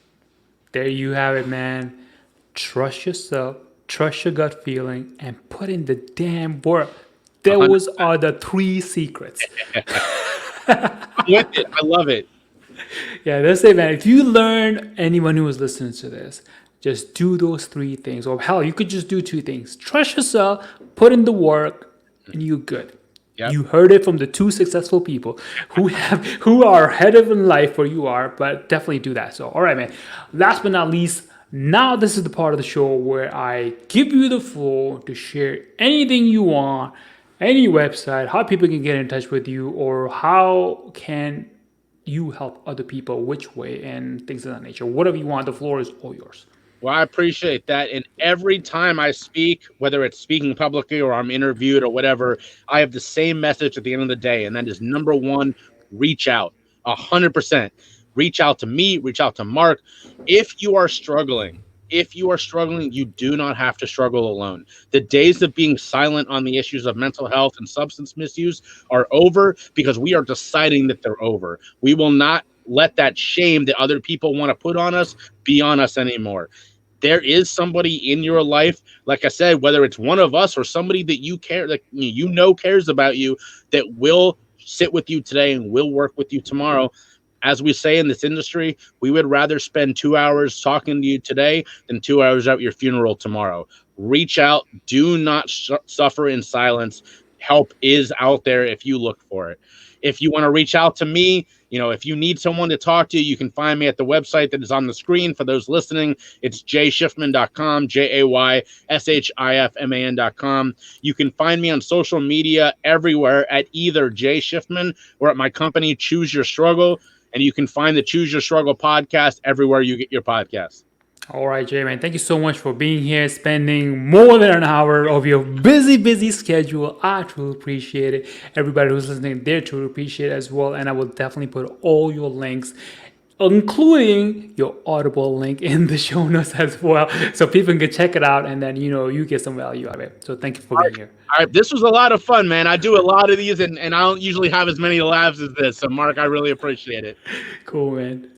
There you have it, man. Trust yourself, trust your gut feeling, and put in the damn work. Those 100%. are the three secrets. I'm with it. I love it. Yeah, that's it, man. If you learn, anyone who is listening to this, just do those three things. Or hell, you could just do two things. Trust yourself, put in the work, and you're good. Yep. You heard it from the two successful people who are ahead of in life where you are, but definitely do that. So, all right, man. Last but not least, now this is the part of the show where I give you the floor to share anything you want, any website, how people can get in touch with you, or how can you help other people, which way, and things of that nature. Whatever you want, the floor is all yours. Well, I appreciate that. And every time I speak, whether it's speaking publicly or I'm interviewed or whatever, I have the same message at the end of the day. And that is number one, reach out 100%. Reach out to me, reach out to Mark. If you are struggling, you do not have to struggle alone. The days of being silent on the issues of mental health and substance misuse are over because we are deciding that they're over. We will not let that shame that other people want to put on us be on us anymore. There is somebody in your life, like I said, whether it's one of us or somebody that you care, that you know cares about you, that will sit with you today and will work with you tomorrow. As we say in this industry, we would rather spend 2 hours talking to you today than 2 hours at your funeral tomorrow. Reach out. Do not suffer in silence. Help is out there if you look for it. If you want to reach out to me, if you need someone to talk to, you can find me at the website that is on the screen. For those listening, it's jayshifman.com, JAYSHIFMAN.com. You can find me on social media everywhere at either Jay Shifman or at my company, Choose Your Struggle. And you can find the Choose Your Struggle podcast everywhere you get your podcasts. All right, Jay, man. Thank you so much for being here, spending more than an hour of your busy schedule. I truly appreciate it. Everybody who's listening, they truly appreciate it as well. And I will definitely put all your links, including your Audible link, in the show notes as well, so people can check it out, and then you get some value out of it. So thank you for being here. All right, this was a lot of fun, man. I do a lot of these, and I don't usually have as many laughs as this. So, Mark, I really appreciate it. Cool, man.